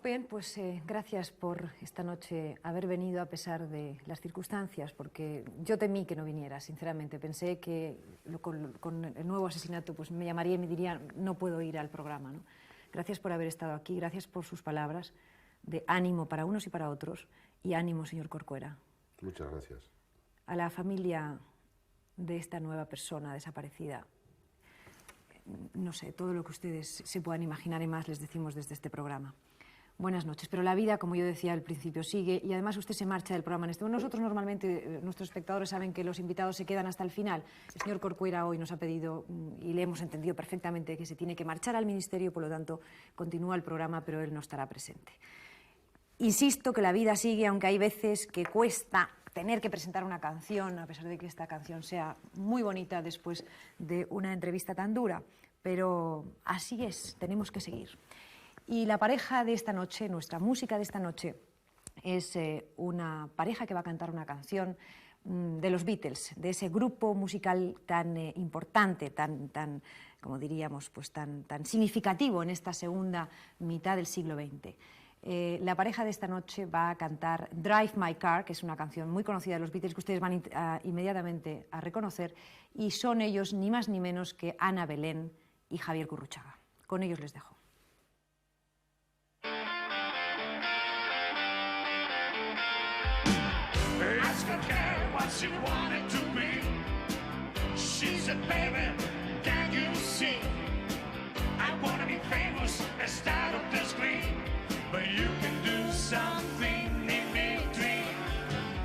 S1: Bien, pues gracias por esta noche haber venido a pesar de las circunstancias, porque yo temí que no viniera, sinceramente. Pensé que con el nuevo asesinato pues me llamaría y me diría no puedo ir al programa, ¿no? Gracias por haber estado aquí, gracias por sus palabras de ánimo para unos y para otros, y ánimo, señor Corcuera.
S2: Muchas gracias.
S1: A la familia de esta nueva persona desaparecida, no sé, todo lo que ustedes se puedan imaginar y más les decimos desde este programa. Buenas noches, pero la vida, como yo decía al principio, sigue, y además usted se marcha del programa en este momento. Nosotros normalmente, nuestros espectadores saben que los invitados se quedan hasta el final. El señor Corcuera hoy nos ha pedido, y le hemos entendido perfectamente, que se tiene que marchar al ministerio, por lo tanto continúa el programa, pero él no estará presente. Insisto que la vida sigue, aunque hay veces que cuesta tener que presentar una canción, a pesar de que esta canción sea muy bonita después de una entrevista tan dura, pero así es, tenemos que seguir. Y la pareja de esta noche, nuestra música de esta noche, es una pareja que va a cantar una canción de los Beatles, de ese grupo musical tan importante, tan, como diríamos, pues tan significativo en esta segunda mitad del siglo XX. La pareja de esta noche va a cantar Drive My Car, que es una canción muy conocida de los Beatles que ustedes van inmediatamente a reconocer, y son ellos ni más ni menos que Ana Belén y Javier Gurruchaga. Con ellos les dejo.
S3: Ask her girl what she wanted to be. She said, baby, can you see? I want to be famous and start up the screen, but you can do something in between.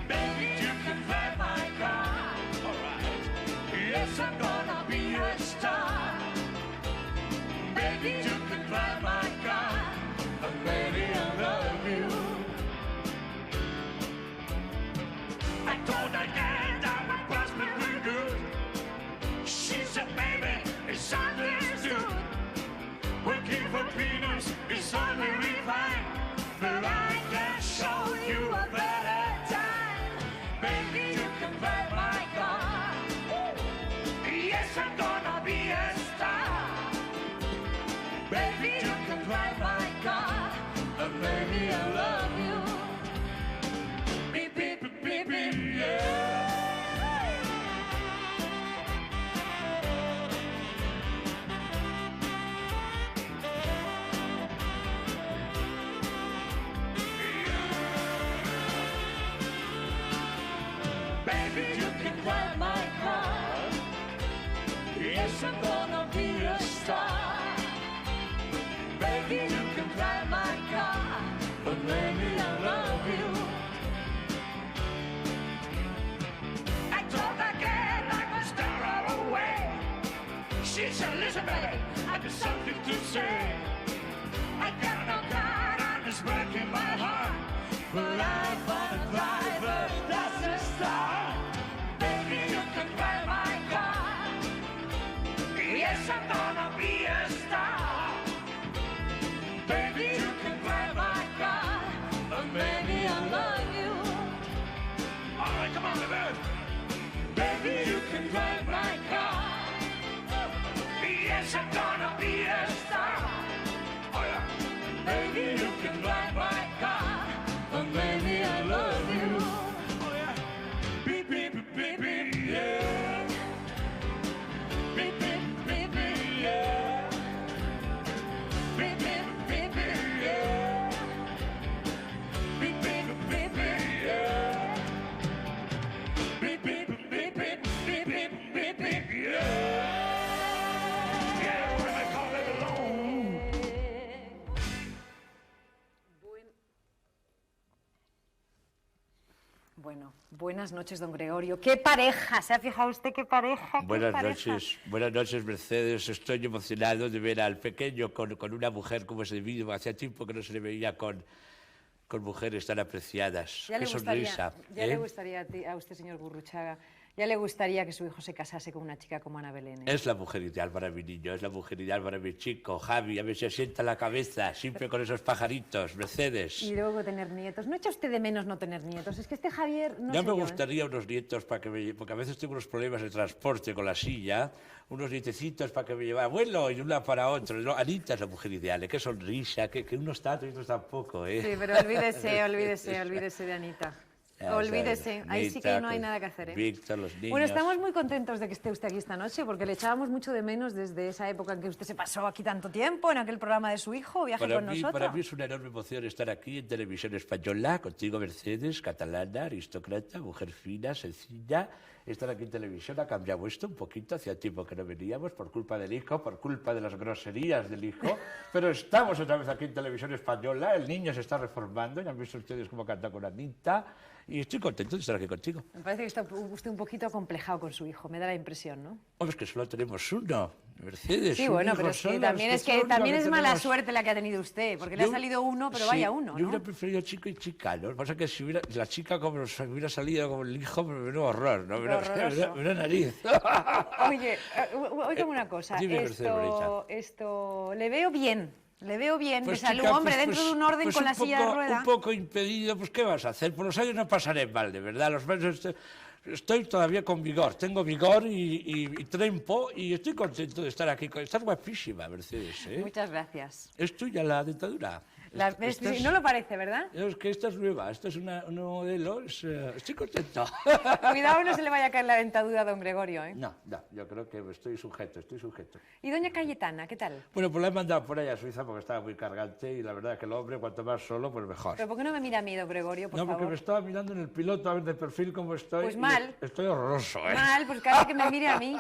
S3: Baby, you can drive my car. All right. Yes, I'm gonna be a star. Baby, you can drive my car. And baby, I love you. I told her that I would prosper real good. She said, baby, it's understood. Working for peanuts is only refined, but I can show you a better time. Baby, you can drive my car. Yes, I'm gonna be a star. Baby, you can drive my car. And baby, I love you. Beep, beep, beep, beep, beep, yeah. Baby, you can drive my car. Yes, I'm gonna be a star. Baby, you can drive my car. But baby, I love you. I told that girl I could stare her away. She said, listen, baby, I got something to say. I got no car, I'm just breaking my heart. But I found a driver, that's a star. Baby, you can drive my car. Yes, I'm gonna be a star. Baby, you can drive my car. And baby, I love you. All right, come on, baby. Baby, you can drive my car. Yes, I'm gonna be a star. Oh, yeah. Baby, you can drive my car. And baby, I love you. Oh, yeah. Beep, beep, beep, beep, yeah. Beep, beep, beep, beep, yeah. Beep, beep, beep, beep, yeah. Beep, beep, beep, beep, yeah. Beep, beep, beep, beep, beep, beep, beep, beep, yeah. Yeah, what am I calling it alone?
S1: Bueno, buenas noches, don Gregorio. ¡Qué pareja! ¿Se ha fijado usted qué pareja?
S4: Buenas noches, Mercedes. Estoy emocionado de ver al pequeño con una mujer como ese vídeo. Hacía tiempo que no se le veía con mujeres tan apreciadas. Qué sonrisa.
S1: Ya le gustaría a usted, señor Gurruchaga, ya le gustaría que su hijo se casase con una chica como Ana Belén.
S4: Es la mujer ideal para mi niño, es la mujer ideal para mi chico. Javi, a ver si asienta la cabeza, siempre con esos pajaritos. Mercedes.
S1: Y luego tener nietos. ¿No echa usted de menos no tener nietos? Es que este Javier... No
S4: Ya
S1: sé
S4: me
S1: yo,
S4: gustaría unos nietos para que me... Porque a veces tengo unos problemas de transporte con la silla. Unos nietecitos para que me lleve abuelo y una para otro. No, Anita es la mujer ideal, qué sonrisa, que unos tantos y otros tampoco, ¿eh?
S1: Sí, pero olvídese de Anita. Olvídese, ahí sí que no hay nada que hacer, ¿eh?
S4: Víctor, los niños...
S1: Bueno, estamos muy contentos de que esté usted aquí esta noche, porque le echábamos mucho de menos desde esa época en que usted se pasó aquí tanto tiempo, en aquel programa de su hijo, Viaje con nosotros.
S4: Para mí es una enorme emoción estar aquí en Televisión Española, contigo, Mercedes, catalana, aristócrata, mujer fina, sencilla. Estar aquí en televisión ha cambiado esto un poquito, hacía tiempo que no veníamos, por culpa del hijo, por culpa de las groserías del hijo, pero estamos otra vez aquí en Televisión Española, el niño se está reformando, ya han visto ustedes cómo canta con Anita, y estoy contento de estar aquí contigo.
S1: Me parece que está usted un poquito acomplejado con su hijo, me da la impresión, ¿no?
S4: Hombre, es que solo tenemos uno, Mercedes.
S1: Sí, bueno, pero es que también es mala suerte la que ha tenido usted, porque le ha salido uno, pero vaya uno, ¿no?
S4: Yo hubiera preferido chico y chica, ¿no? Lo que pasa es que si la chica como hubiera salido como el hijo, me hubiera horror, ¿no? Una nariz.
S1: Oye, oígame una cosa,
S4: Dime,
S1: esto le veo bien. Le veo bien,
S4: Pues,
S1: de salud,
S4: chica,
S1: hombre,
S4: pues,
S1: dentro
S4: pues,
S1: de un orden
S4: pues
S1: con
S4: un
S1: la silla de
S4: poco-
S1: rueda.
S4: Un poco impedido, pues ¿qué vas a hacer? Por los años no pasaré mal, de verdad. Los meses estoy todavía con vigor, tengo vigor y trempo y estoy contento de estar aquí. Estás guapísima, Mercedes, ¿eh?
S1: Muchas gracias.
S4: Es tuya la dentadura.
S1: No lo parece, ¿verdad?
S4: Es que esta es nueva, esta es un modelo, estoy contento.
S1: Cuidado, no se le vaya a caer la dentadura a don Gregorio, ¿eh?
S4: No, yo creo que estoy sujeto.
S1: ¿Y doña Cayetana, qué tal?
S4: Bueno, pues la he mandado por ahí a Suiza porque estaba muy cargante y la verdad que el hombre, cuanto más solo, pues mejor.
S1: ¿Pero por qué no me mira a mí, don Gregorio, por
S4: No, porque
S1: favor?
S4: me estaba mirando en el piloto a ver de perfil cómo estoy.
S1: Pues
S4: y
S1: mal.
S4: Estoy horroroso, ¿eh?
S1: Mal, pues casi que me mire a mí.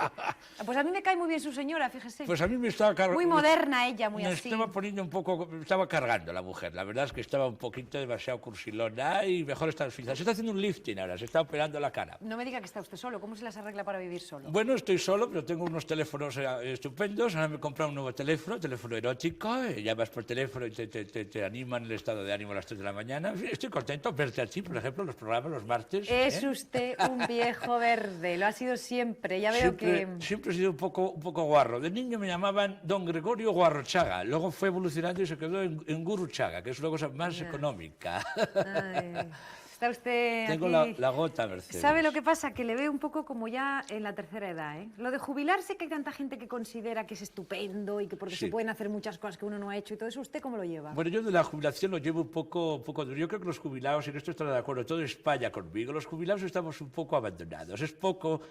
S1: Pues a mí me cae muy bien su señora, fíjese.
S4: Pues a mí me estaba cargando.
S1: Muy moderna ella, muy
S4: Me
S1: así.
S4: estaba poniendo un poco, me estaba cargando la mujer. La verdad es que estaba un poquito demasiado cursilona y mejor estar en Suiza. Se está haciendo un lifting ahora, se está operando la cara.
S1: No me diga que está usted solo, ¿cómo se las arregla para vivir solo?
S4: Bueno, estoy solo, pero tengo unos teléfonos estupendos. Ahora me he comprado un nuevo teléfono erótico. Llamas por teléfono y te animan el estado de ánimo a las 3 de la mañana. Estoy contento verte así, por ejemplo, los programas los martes.
S1: Es usted un viejo verde, lo ha sido siempre. Ya veo
S4: Siempre he sido un poco guarro. De niño me llamaban Don Gregorio Guarrochaga. Luego fue evolucionando y se quedó en Guruchaga, que es una cosa más económica.
S1: Ay, está usted
S4: Tengo
S1: aquí.
S4: la gota, Mercedes.
S1: ¿Sabe lo que pasa? Que le veo un poco como ya en la tercera edad, ¿eh? Lo de jubilarse, que hay tanta gente que considera que es estupendo y que porque
S4: Sí.
S1: se pueden hacer muchas cosas que uno no ha hecho y todo eso, ¿usted cómo lo lleva?
S4: Bueno, yo de la jubilación lo llevo un poco duro. Yo creo que los jubilados, y en esto estará de acuerdo toda España conmigo, los jubilados estamos un poco abandonados. Es poco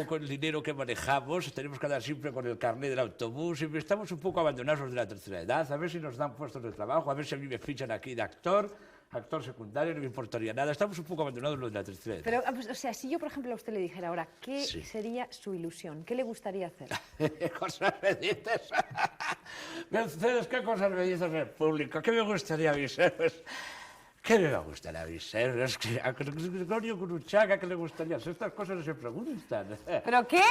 S4: con el dinero que manejamos, tenemos que andar siempre con el carnet del autobús, y estamos un poco abandonados los de la tercera edad, a ver si nos dan puestos de trabajo, a ver si a mí me fichan aquí de actor secundario, no me importaría nada, estamos un poco abandonados los de la tercera edad.
S1: Pero, pues, o sea, si yo, por ejemplo, a usted le dijera ahora, ¿qué
S4: Sí.
S1: sería su ilusión? ¿Qué le gustaría hacer?
S4: Cosas me dices. Mercedes, ¿qué cosas me dices en público? ¿Qué me gustaría avisar? ¿Qué me gustaría avisar? Es que a Gregorio Guruchaga, ¿qué le gustaría? Estas cosas no se preguntan.
S1: ¿Pero qué?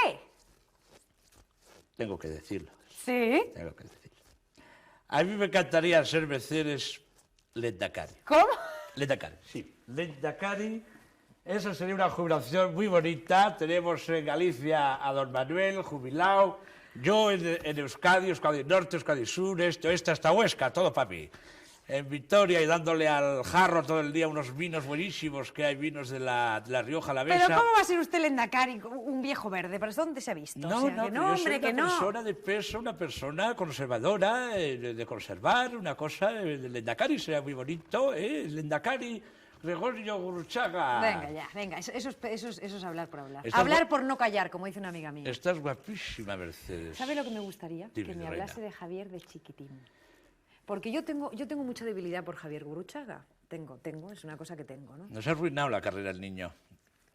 S4: Tengo que decirlo.
S1: ¿Sí?
S4: Tengo que decirlo. A mí me encantaría ser Mercedes Lendakari.
S1: ¿Cómo?
S4: Lendakari, sí. Lendakari, esa sería una jubilación muy bonita. Tenemos en Galicia a don Manuel, jubilado. Yo en Euskadi, Euskadi Norte, Euskadi Sur, este, oeste, hasta Huesca, todo para mí. En Vitoria y dándole al jarro todo el día unos vinos buenísimos, que hay vinos de la Rioja Alavesa.
S1: ¿Pero cómo va a ser usted Lendakari, un viejo verde? ¿Para dónde se ha visto?
S4: No,
S1: O sea,
S4: no,
S1: que
S4: que
S1: no,
S4: yo soy
S1: hombre, que
S4: una
S1: no.
S4: persona de peso, una persona conservadora, de conservar, una cosa, el Lendakari sería muy bonito, el Lendakari Gregorio Guruchaga.
S1: Venga, ya, venga, eso es hablar por hablar.
S4: Estás
S1: Hablar
S4: gua-
S1: por no callar, como dice una amiga mía.
S4: Estás guapísima, Mercedes.
S1: ¿Sabe lo que me gustaría?
S4: Dime,
S1: Que me
S4: reina.
S1: hablase de Javier de chiquitín. Porque yo tengo mucha debilidad por Javier Guruchaga. Tengo, es una cosa que tengo, ¿no?
S4: Nos ha arruinado la carrera el niño.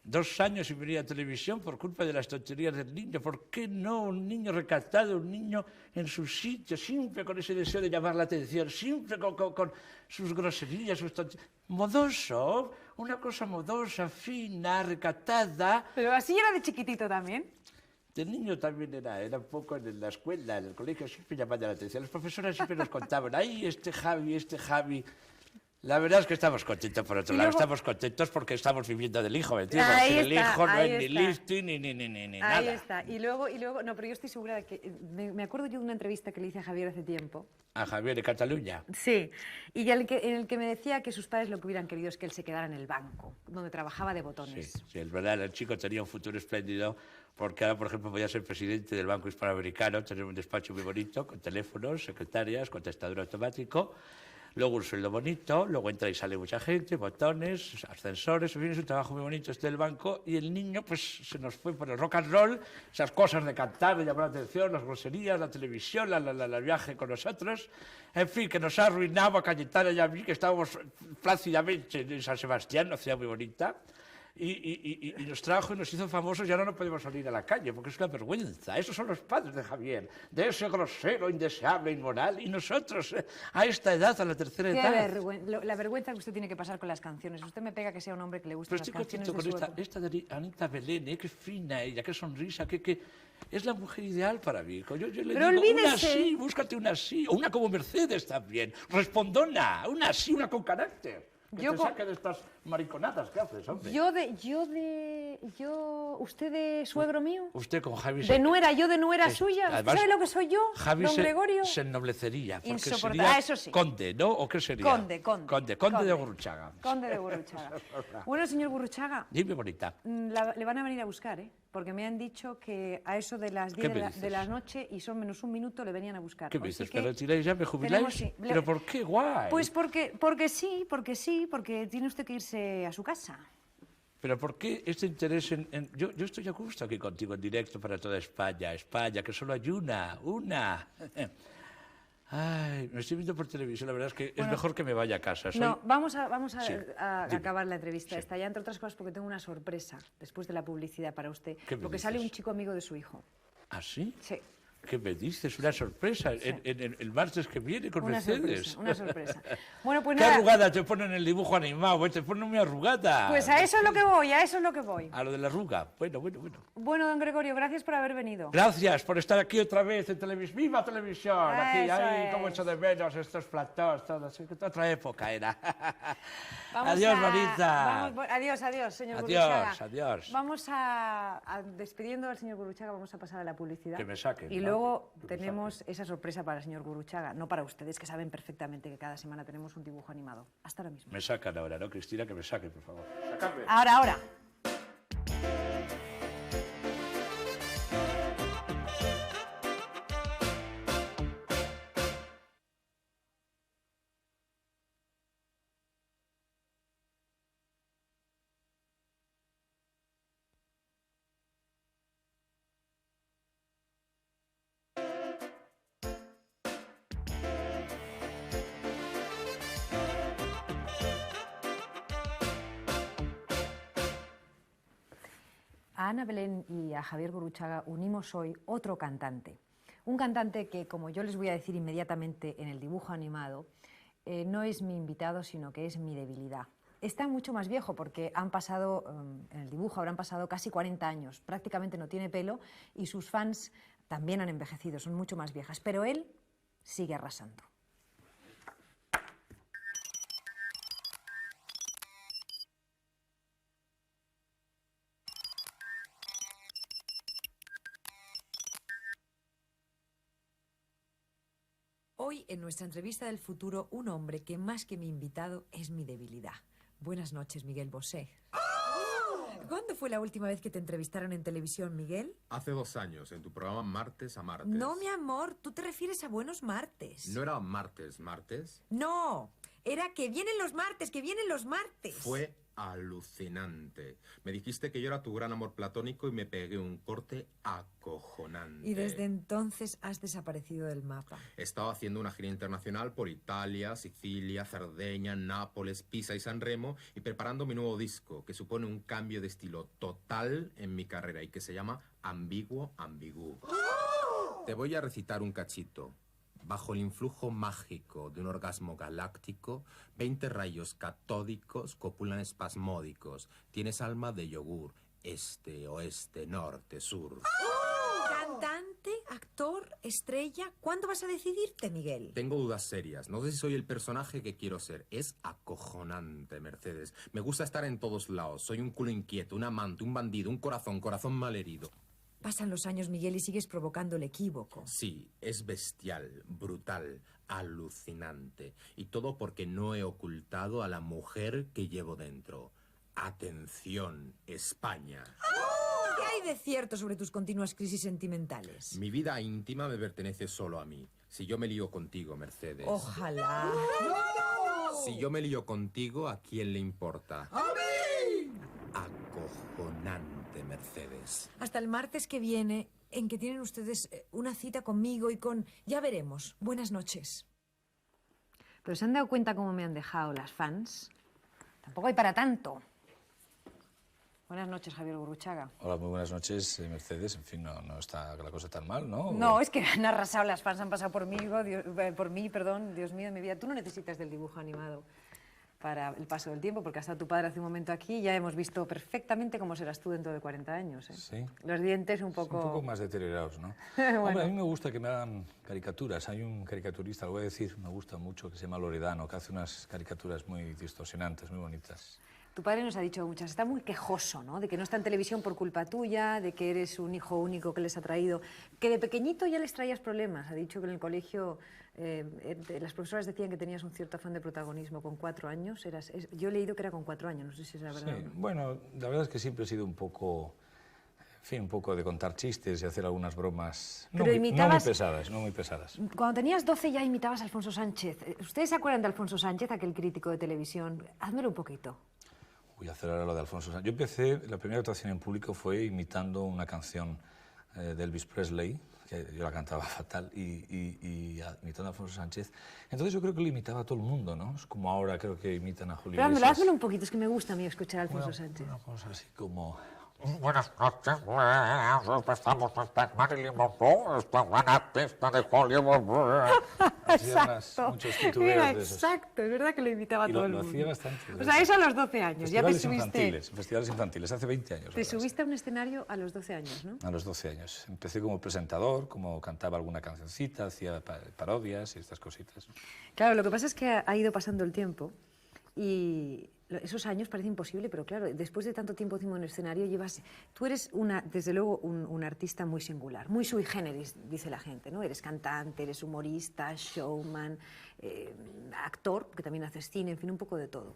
S4: 2 años sin venir a televisión por culpa de las tonterías del niño. ¿Por qué no un niño recatado, un niño en su sitio, siempre con ese deseo de llamar la atención, siempre con sus groserías, sus tonterías? Modoso, una cosa modosa, fina, recatada.
S1: Pero así era de chiquitito también.
S4: El niño también era un poco en la escuela, en el colegio, siempre llamando la atención. Las profesoras siempre nos contaban, ¡ay, este Javi! La verdad es que estamos contentos por otro
S1: Y
S4: lado,
S1: luego-
S4: estamos contentos porque estamos viviendo del hijo, ¿me entiendes?
S1: Ahí
S4: Sin el
S1: está,
S4: hijo no
S1: ahí
S4: es ni
S1: está.
S4: lifting ni
S1: Ahí
S4: nada.
S1: está. Y luego, no, pero yo estoy segura de que... Me acuerdo yo de una entrevista que le hice a Javier hace tiempo.
S4: A Javier de Cataluña.
S1: Sí, y en el que me decía que sus padres lo que hubieran querido es que él se quedara en el banco, donde trabajaba de
S4: Sí,
S1: botones.
S4: sí, es verdad, el chico tenía un futuro espléndido porque ahora, por ejemplo, podía ser presidente del Banco Hispanoamericano, tener un despacho muy bonito, con teléfonos, secretarias, contestador automático, luego un sueldo bonito, luego entra y sale mucha gente, botones, ascensores, en fin, es un trabajo muy bonito este del banco, y el niño pues se nos fue por el rock and roll, esas cosas de cantar, de llamar la atención, las groserías, la televisión, el viaje con nosotros, en fin, que nos ha arruinado a Cayetana y a mí, que estábamos plácidamente en San Sebastián, una ciudad muy bonita, y nos trajo y nos hizo famosos y ahora no podemos salir a la calle porque es una vergüenza. Esos son los padres de Javier, de ese grosero, indeseable, inmoral. Y nosotros, a esta edad, a la tercera
S1: Qué
S4: edad...
S1: la vergüenza que usted tiene que pasar con las canciones. Usted me pega que sea un hombre que le gusten
S4: Pero
S1: las
S4: estoy
S1: canciones
S4: contento
S1: de
S4: con
S1: su
S4: esta
S1: época.
S4: de Anita Belén, qué fina ella, qué sonrisa, es la mujer ideal para mí. Yo le
S1: Pero
S4: digo, una
S1: olvídese.
S4: así, búscate una así, o una como Mercedes también, respondona, una así, una con carácter. Que
S1: Yo
S4: te
S1: co-
S4: saque de estas mariconadas que haces, hombre.
S1: ¿Usted de suegro mío?
S4: Usted con Javi
S1: De nuera, yo de nuera
S4: es-
S1: suya. ¿Usted
S4: además,
S1: sabe lo que soy yo,
S4: Javi
S1: don Gregorio?
S4: se ennoblecería, porque
S1: Insoportable.
S4: sería
S1: Eso sí.
S4: conde, ¿no? ¿O qué sería?
S1: Conde.
S4: Conde de Gurruchaga.
S1: Conde de Gurruchaga. Bueno, señor Gurruchaga,
S4: Dime, bonita.
S1: le van a venir a buscar, ¿eh? Porque me han dicho que a eso de las
S4: ¿Qué
S1: 10
S4: me
S1: de
S4: dices?
S1: la noche y son menos un minuto le venían a buscar.
S4: ¿Qué
S1: Así
S4: me dices?
S1: que
S4: ¿Me retiráis ya? ¿Me jubiláis?
S1: sí,
S4: ¿Pero por qué? Guay.
S1: Pues porque porque tiene usted que irse a su casa.
S4: ¿Pero por qué este interés en... Yo estoy a gusto aquí contigo en directo para toda España, que solo hay una. Ay, me estoy viendo por televisión, la verdad es que es mejor que me vaya a casa.
S1: No, vamos a
S4: Sí, dime.
S1: acabar la entrevista
S4: Sí.
S1: esta ya, entre otras cosas porque tengo una sorpresa después de la publicidad para usted.
S4: ¿Qué me
S1: Porque sale
S4: dices?
S1: un chico amigo de su hijo.
S4: ¿Ah, sí?
S1: Sí.
S4: ¿Qué me dices? Una sorpresa en el martes que viene con
S1: Una
S4: Mercedes.
S1: sorpresa, una sorpresa. Bueno, pues
S4: ¿Qué
S1: nada.
S4: arrugada te ponen en el dibujo animado? Te ponen muy arrugada.
S1: Pues a eso es lo que voy, a eso es lo que voy.
S4: A lo de la arruga. Bueno.
S1: Bueno, don Gregorio, gracias por haber venido.
S4: Gracias por estar aquí otra vez en televisión. ¡Viva televisión! Aquí,
S1: Eso
S4: ay, cómo
S1: es.
S4: echo de menos estos platós, todo. Sí, que otra época era.
S1: Vamos
S4: Adiós,
S1: a-
S4: bonita.
S1: Adiós, señor
S4: Adiós,
S1: Gurruchaga.
S4: adiós.
S1: Vamos a despidiendo al señor Gurruchaga, vamos a pasar a la publicidad.
S4: Que me saquen,
S1: Y
S4: ¿no?
S1: luego
S4: Que me
S1: tenemos esa sorpresa para el señor Gurruchaga, no para ustedes, que saben perfectamente que cada semana tenemos un dibujo animado. Hasta ahora mismo.
S4: Me sacan ahora, ¿no, Cristina? Que me saquen, por favor. Sacadme.
S1: Ahora. A Ana Belén y a Javier Gurruchaga unimos hoy otro cantante. Un cantante que, como yo les voy a decir inmediatamente en el dibujo animado, no es mi invitado, sino que es mi debilidad. Está mucho más viejo porque han pasado, en el dibujo habrán pasado casi 40 años, prácticamente no tiene pelo y sus fans también han envejecido, son mucho más viejas, pero él sigue arrasando. Hoy, en nuestra entrevista del futuro, un hombre que más que mi invitado es mi debilidad. Buenas noches, Miguel Bosé. ¿Cuándo fue la última vez que te entrevistaron en televisión, Miguel?
S5: Hace 2 años, en tu programa Martes a Martes.
S1: No, mi amor, tú te refieres a Buenos Martes.
S5: ¿No era martes?
S1: No, era que vienen los martes, que vienen los martes.
S5: Fue alucinante. Me dijiste que yo era tu gran amor platónico y me pegué un corte acojonante.
S1: Y desde entonces has desaparecido del mapa.
S5: He estado haciendo una gira internacional por Italia, Sicilia, Cerdeña, Nápoles, Pisa y San Remo y preparando mi nuevo disco, que supone un cambio de estilo total en mi carrera y que se llama Ambiguo Ambigú. Te voy a recitar un cachito. Bajo el influjo mágico de un orgasmo galáctico, 20 rayos catódicos copulan espasmódicos. Tienes alma de yogur, este, oeste, norte, sur.
S1: Cantante, actor, estrella, ¿cuándo vas a decidirte, Miguel?
S5: Tengo dudas serias. No sé si soy el personaje que quiero ser. Es acojonante, Mercedes. Me gusta estar en todos lados. Soy un culo inquieto, un amante, un bandido, un corazón malherido.
S1: Pasan los años, Miguel, y sigues provocando el equívoco.
S5: Sí, es bestial, brutal, alucinante. Y todo porque no he ocultado a la mujer que llevo dentro. Atención, España.
S1: ¿Qué hay de cierto sobre tus continuas crisis sentimentales?
S5: Mi vida íntima me pertenece solo a mí. Si yo me lío contigo, Mercedes.
S1: Ojalá.
S5: Si yo me lío contigo, ¿a quién le importa? ¡A mí! Acojonante, Mercedes.
S1: Hasta el martes que viene, en que tienen ustedes una cita conmigo y con... Ya veremos. Buenas noches. ¿Pero se han dado cuenta cómo me han dejado las fans? Tampoco hay para tanto. Buenas noches, Javier Gurruchaga.
S6: Hola, muy buenas noches, Mercedes. En fin, no está la cosa tan mal, ¿no?
S1: No, es que han arrasado las fans, han pasado por mí, Dios mío de mi vida. Tú no necesitas del dibujo animado. para el paso del tiempo, porque hasta tu padre hace un momento aquí y ya hemos visto perfectamente cómo serás tú dentro de 40 años. ¿eh?
S6: Sí.
S1: Los dientes un poco...
S6: Un poco más deteriorados, ¿no?
S1: Bueno.
S6: Hombre, a mí me gusta que me hagan caricaturas. Hay un caricaturista, lo voy a decir, me gusta mucho, que se llama Loredano, que hace unas caricaturas muy distorsionantes, muy bonitas.
S1: Tu padre nos ha dicho muchas, está muy quejoso, ¿no? De que no está en televisión por culpa tuya, de que eres un hijo único que les ha traído, que de pequeñito ya les traías problemas. Ha dicho que en el colegio las profesoras decían que tenías un cierto afán de protagonismo con 4 años. Yo he leído que era con 4 años, no sé si es la verdad.
S6: Sí, bueno, la verdad es que siempre he sido un poco, en fin, un poco de contar chistes y hacer algunas bromas no
S1: Pero
S6: muy pesadas, no muy pesadas.
S1: Cuando tenías 12 ya imitabas a Alfonso Sánchez. ¿Ustedes se acuerdan de Alfonso Sánchez, aquel crítico de televisión? Házmelo un poquito.
S6: Voy a hacer ahora lo de Alfonso Sánchez. Yo empecé, la primera actuación en público fue imitando una canción de Elvis Presley, que yo la cantaba fatal, y imitando a Alfonso Sánchez. Entonces yo creo que lo imitaba a todo el mundo, ¿no? Es como ahora creo que imitan a Julio
S1: Pero
S6: Iglesias.
S1: házmelo un poquito, es que me gusta a mí escuchar a Alfonso Sánchez.
S6: Una cosa así como...
S7: Buenas noches, estamos hasta Marilyn Monroe, esta buena pista de Hollywood.
S6: Hacía muchos titubeos
S1: Era
S6: de esos.
S1: exacto, es verdad que lo imitaba
S6: Y
S1: todo
S6: lo
S1: el mundo.
S6: hacía bastante.
S1: O sea, eso a los 12 años, ya te subiste...
S6: Festivales infantiles, hace 20 años.
S1: Te subiste a un escenario a los 12 años, ¿no?
S6: A los 12 años. Empecé como presentador, como cantaba alguna cancioncita, hacía parodias y estas cositas.
S1: Claro, lo que pasa es que ha ido pasando el tiempo y esos años parece imposible, pero claro, después de tanto tiempo encima en el escenario llevas... Tú eres, desde luego, un artista muy singular, muy sui generis, dice la gente, ¿no? Eres cantante, eres humorista, showman, actor, que también haces cine, en fin, un poco de todo.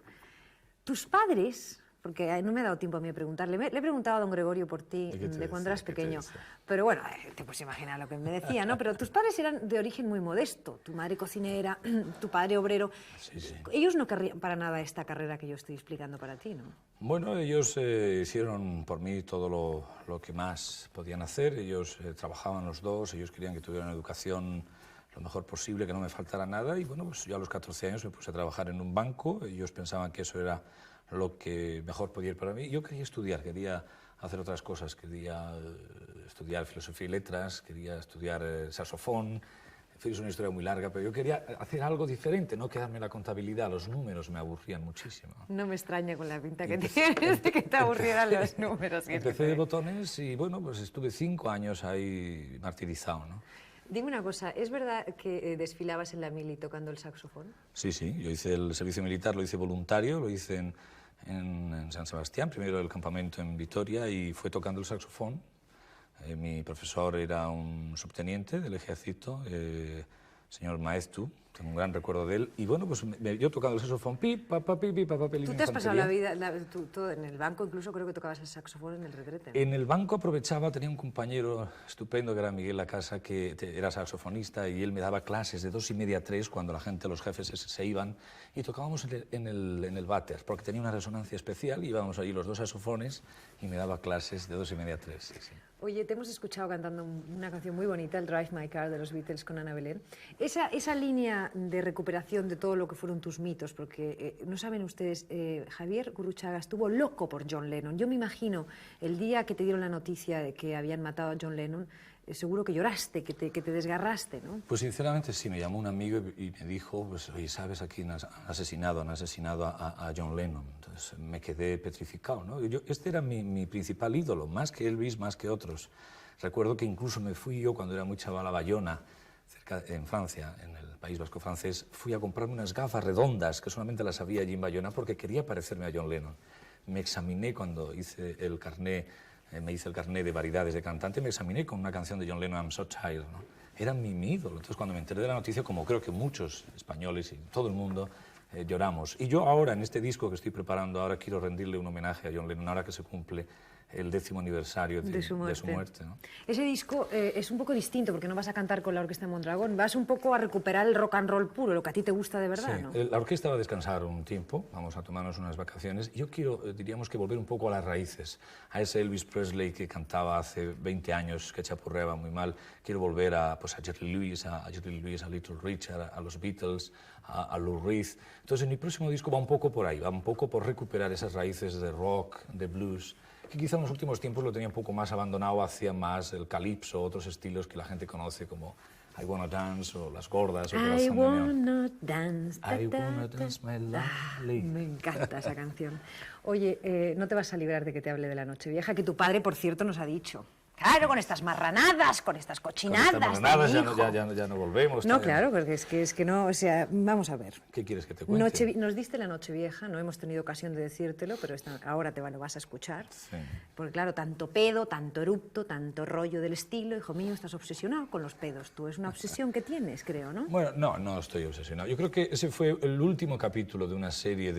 S1: Tus padres... Porque no me ha dado tiempo a mí a preguntarle. Le he preguntado a don Gregorio por ti de cuando eras pequeño. Pero bueno, te puedes imaginar lo que me decía, ¿no? Pero tus padres eran de origen muy modesto. Tu madre cocinera, tu padre obrero.
S6: Sí, sí.
S1: Ellos no querrían para nada esta carrera que yo estoy explicando para ti, ¿no?
S6: Bueno, ellos hicieron por mí todo lo que más podían hacer. Ellos trabajaban los dos, ellos querían que tuviera una educación lo mejor posible, que no me faltara nada. Y bueno, pues yo a los 14 años me puse a trabajar en un banco. Ellos pensaban que eso era lo que mejor podía ir para mí. Yo quería estudiar, quería hacer otras cosas, quería estudiar filosofía y letras, quería estudiar saxofón. En fin, es una historia muy larga, pero yo quería hacer algo diferente, no quedarme en la contabilidad. Los números me aburrían muchísimo.
S1: No me extraña con la pinta que tienes de que te aburrieran los números.
S6: Empecé de botones y bueno, pues estuve 5 años ahí martirizado, ¿no?
S1: Dime una cosa, ¿es verdad que desfilabas en la mili tocando el saxofón?
S6: Sí, sí, yo hice el servicio militar, lo hice voluntario, lo hice en San Sebastián, primero el campamento en Vitoria y fue tocando el saxofón. Mi profesor era un subteniente del ejército, señor Maestu, tengo un gran recuerdo de él. Y bueno, pues yo tocando el saxofón, pi, pa, pa, pi, pi, pa, pa,
S1: Tú te has pasado la vida, tú en el banco incluso creo que tocabas el saxofón en el retrete, ¿no?
S6: En el banco aprovechaba, tenía un compañero estupendo que era Miguel Lacasa, que era saxofonista y él me daba clases de 2:30 a 3 cuando la gente, los jefes se iban y tocábamos en el váter, porque tenía una resonancia especial y íbamos allí los dos saxofones y me daba clases de 2:30 a 3. Sí, sí.
S1: Oye, te hemos escuchado cantando una canción muy bonita, el Drive My Car de los Beatles con Ana Belén. Esa línea de recuperación de todo lo que fueron tus mitos, porque no saben ustedes, Javier Gurruchaga estuvo loco por John Lennon. Yo me imagino el día que te dieron la noticia de que habían matado a John Lennon, seguro que lloraste, que te desgarraste, ¿no?
S6: Pues sinceramente sí, me llamó un amigo y me dijo, pues, oye, ¿sabes a quién han asesinado? Han asesinado a John Lennon. Entonces me quedé petrificado, ¿no? Este era mi principal ídolo, más que Elvis, más que otros. Recuerdo que incluso me fui yo cuando era muy chaval a Bayona, en Francia, en el País Vasco francés, fui a comprarme unas gafas redondas que solamente las había allí en Bayona porque quería parecerme a John Lennon. Me examiné cuando hice el carné. Me hice el carnet de variedades de cantante, me examiné con una canción de John Lennon, I'm So Tired, ¿no? Era mi ídolo. Entonces, cuando me enteré de la noticia, como creo que muchos españoles y todo el mundo, lloramos. Y yo ahora, en este disco que estoy preparando, ahora quiero rendirle un homenaje a John Lennon, ahora que se cumple el 10º aniversario de su muerte, ¿no?
S1: Ese disco es un poco distinto, porque no vas a cantar con la Orquesta Mondragón, vas un poco a recuperar el rock and roll puro, lo que a ti te gusta de verdad,
S6: sí,
S1: ¿no?
S6: La orquesta va a descansar un tiempo, vamos a tomarnos unas vacaciones. Yo quiero, diríamos que volver un poco a las raíces, a ese Elvis Presley que cantaba hace 20 años, que chapurreaba muy mal. Quiero volver a Jerry Lewis, a Little Richard, a los Beatles, a Lou Reed. Entonces, en mi próximo disco va un poco por ahí, va un poco por recuperar esas raíces de rock, de blues, que quizá en los últimos tiempos lo tenía un poco más abandonado hacia más el calipso, otros estilos que la gente conoce como I Wanna Dance o Las Gordas o
S1: I
S6: Corazón de León.
S1: wanna dance.
S6: I wanna dance, my lovely.
S1: Me encanta esa canción. Oye, no te vas a librar de que te hable de la Nochevieja, que tu padre, por cierto, nos ha dicho. Claro, con estas marranadas, con estas cochinadas.
S6: Con estas marranadas
S1: del
S6: ya
S1: hijo.
S6: no volvemos.
S1: No,
S6: también.
S1: claro, porque es que no, o sea, vamos a ver.
S6: ¿Qué quieres que te cuente?
S1: Nos diste la Nochevieja, no hemos tenido ocasión de decírtelo, pero ahora lo vas a escuchar.
S6: Sí.
S1: Porque claro, tanto pedo, tanto erupto, tanto rollo del estilo, hijo mío, estás obsesionado con los pedos. Tú es una obsesión que tienes, creo, ¿no?
S6: Bueno, no estoy obsesionado. Yo creo que ese fue el último capítulo de una serie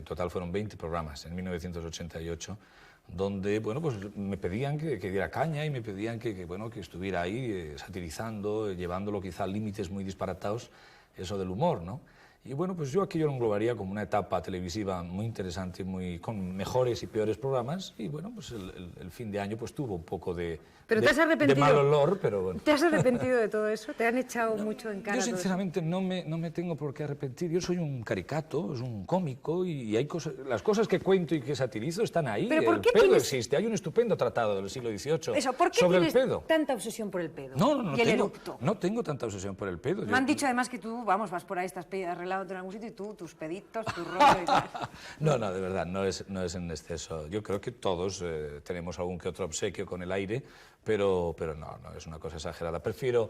S6: total fueron 20 programas en 1988, donde, bueno, pues me pedían que diera caña y me pedían que estuviera ahí satirizando, llevándolo quizá a límites muy disparatados, eso del humor, ¿no? Y bueno, pues yo aquello lo englobaría como una etapa televisiva muy interesante, con mejores y peores programas, y bueno, pues el fin de año pues tuvo un poco de mal olor, pero bueno.
S1: ¿Te has arrepentido de todo eso? ¿Te han echado mucho en cara?
S6: Yo sinceramente no me tengo por qué arrepentir. Yo soy un caricato, es un cómico y hay las cosas que cuento y que satirizo están ahí.
S1: ¿Pero por qué
S6: el pedo
S1: tienes...
S6: existe. Hay un estupendo tratado del siglo XVIII
S1: Eso, ¿por qué
S6: sobre el
S1: tienes
S6: pedo.
S1: tanta obsesión por el pedo?
S6: No
S1: y el erupto.
S6: No tengo tanta obsesión por el pedo.
S1: Me han dicho además que tú, vas por ahí, estás arreglado en algún sitio y tú, tus peditos, tu rollo y tal.
S6: No, de verdad, no es en exceso. Yo creo que todos tenemos algún que otro obsequio con el aire, pero no es una cosa exagerada. Prefiero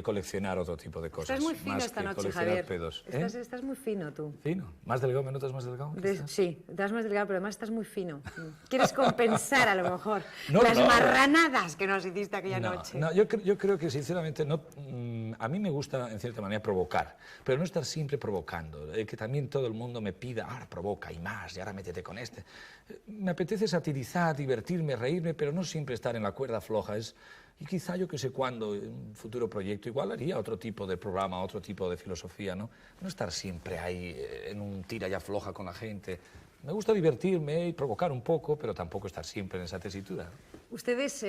S6: coleccionar otro tipo de cosas.
S1: Estás muy fino
S6: más
S1: esta
S6: que
S1: noche,
S6: coleccionar
S1: Javier.
S6: pedos.
S1: Estás muy fino tú.
S6: ¿Fino? ¿Más delgado? ¿Me notas más delgado?
S1: Sí, estás más delgado, pero además estás muy fino. Quieres compensar a lo mejor
S6: No,
S1: las
S6: no.
S1: marranadas que nos hiciste aquella noche.
S6: No, yo creo que sinceramente a mí me gusta en cierta manera provocar, pero no estar siempre provocando, que también todo el mundo me pida, ahora provoca y más, y ahora métete con este. Me apetece satirizar, divertirme, reírme, pero no siempre estar en la cuerda floja. Y quizá yo que sé cuándo, en un futuro proyecto, igual haría otro tipo de programa, otro tipo de filosofía, ¿no? No estar siempre ahí en un tira y afloja con la gente. Me gusta divertirme y provocar un poco, pero tampoco estar siempre en esa tesitura.
S1: Ustedes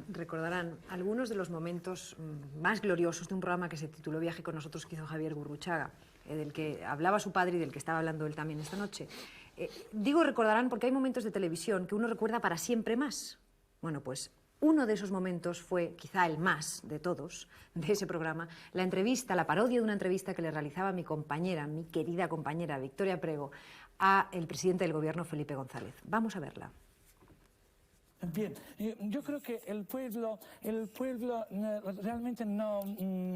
S1: recordarán algunos de los momentos más gloriosos de un programa que se tituló Viaje con nosotros, que hizo Javier Gurruchaga, del que hablaba su padre y del que estaba hablando él también esta noche. Digo recordarán porque hay momentos de televisión que uno recuerda para siempre más. Bueno, pues uno de esos momentos fue, quizá el más de todos, de ese programa, la parodia de una entrevista que le realizaba mi querida compañera Victoria Prego, a el presidente del gobierno, Felipe González. Vamos a verla.
S8: Bien, yo creo que el pueblo realmente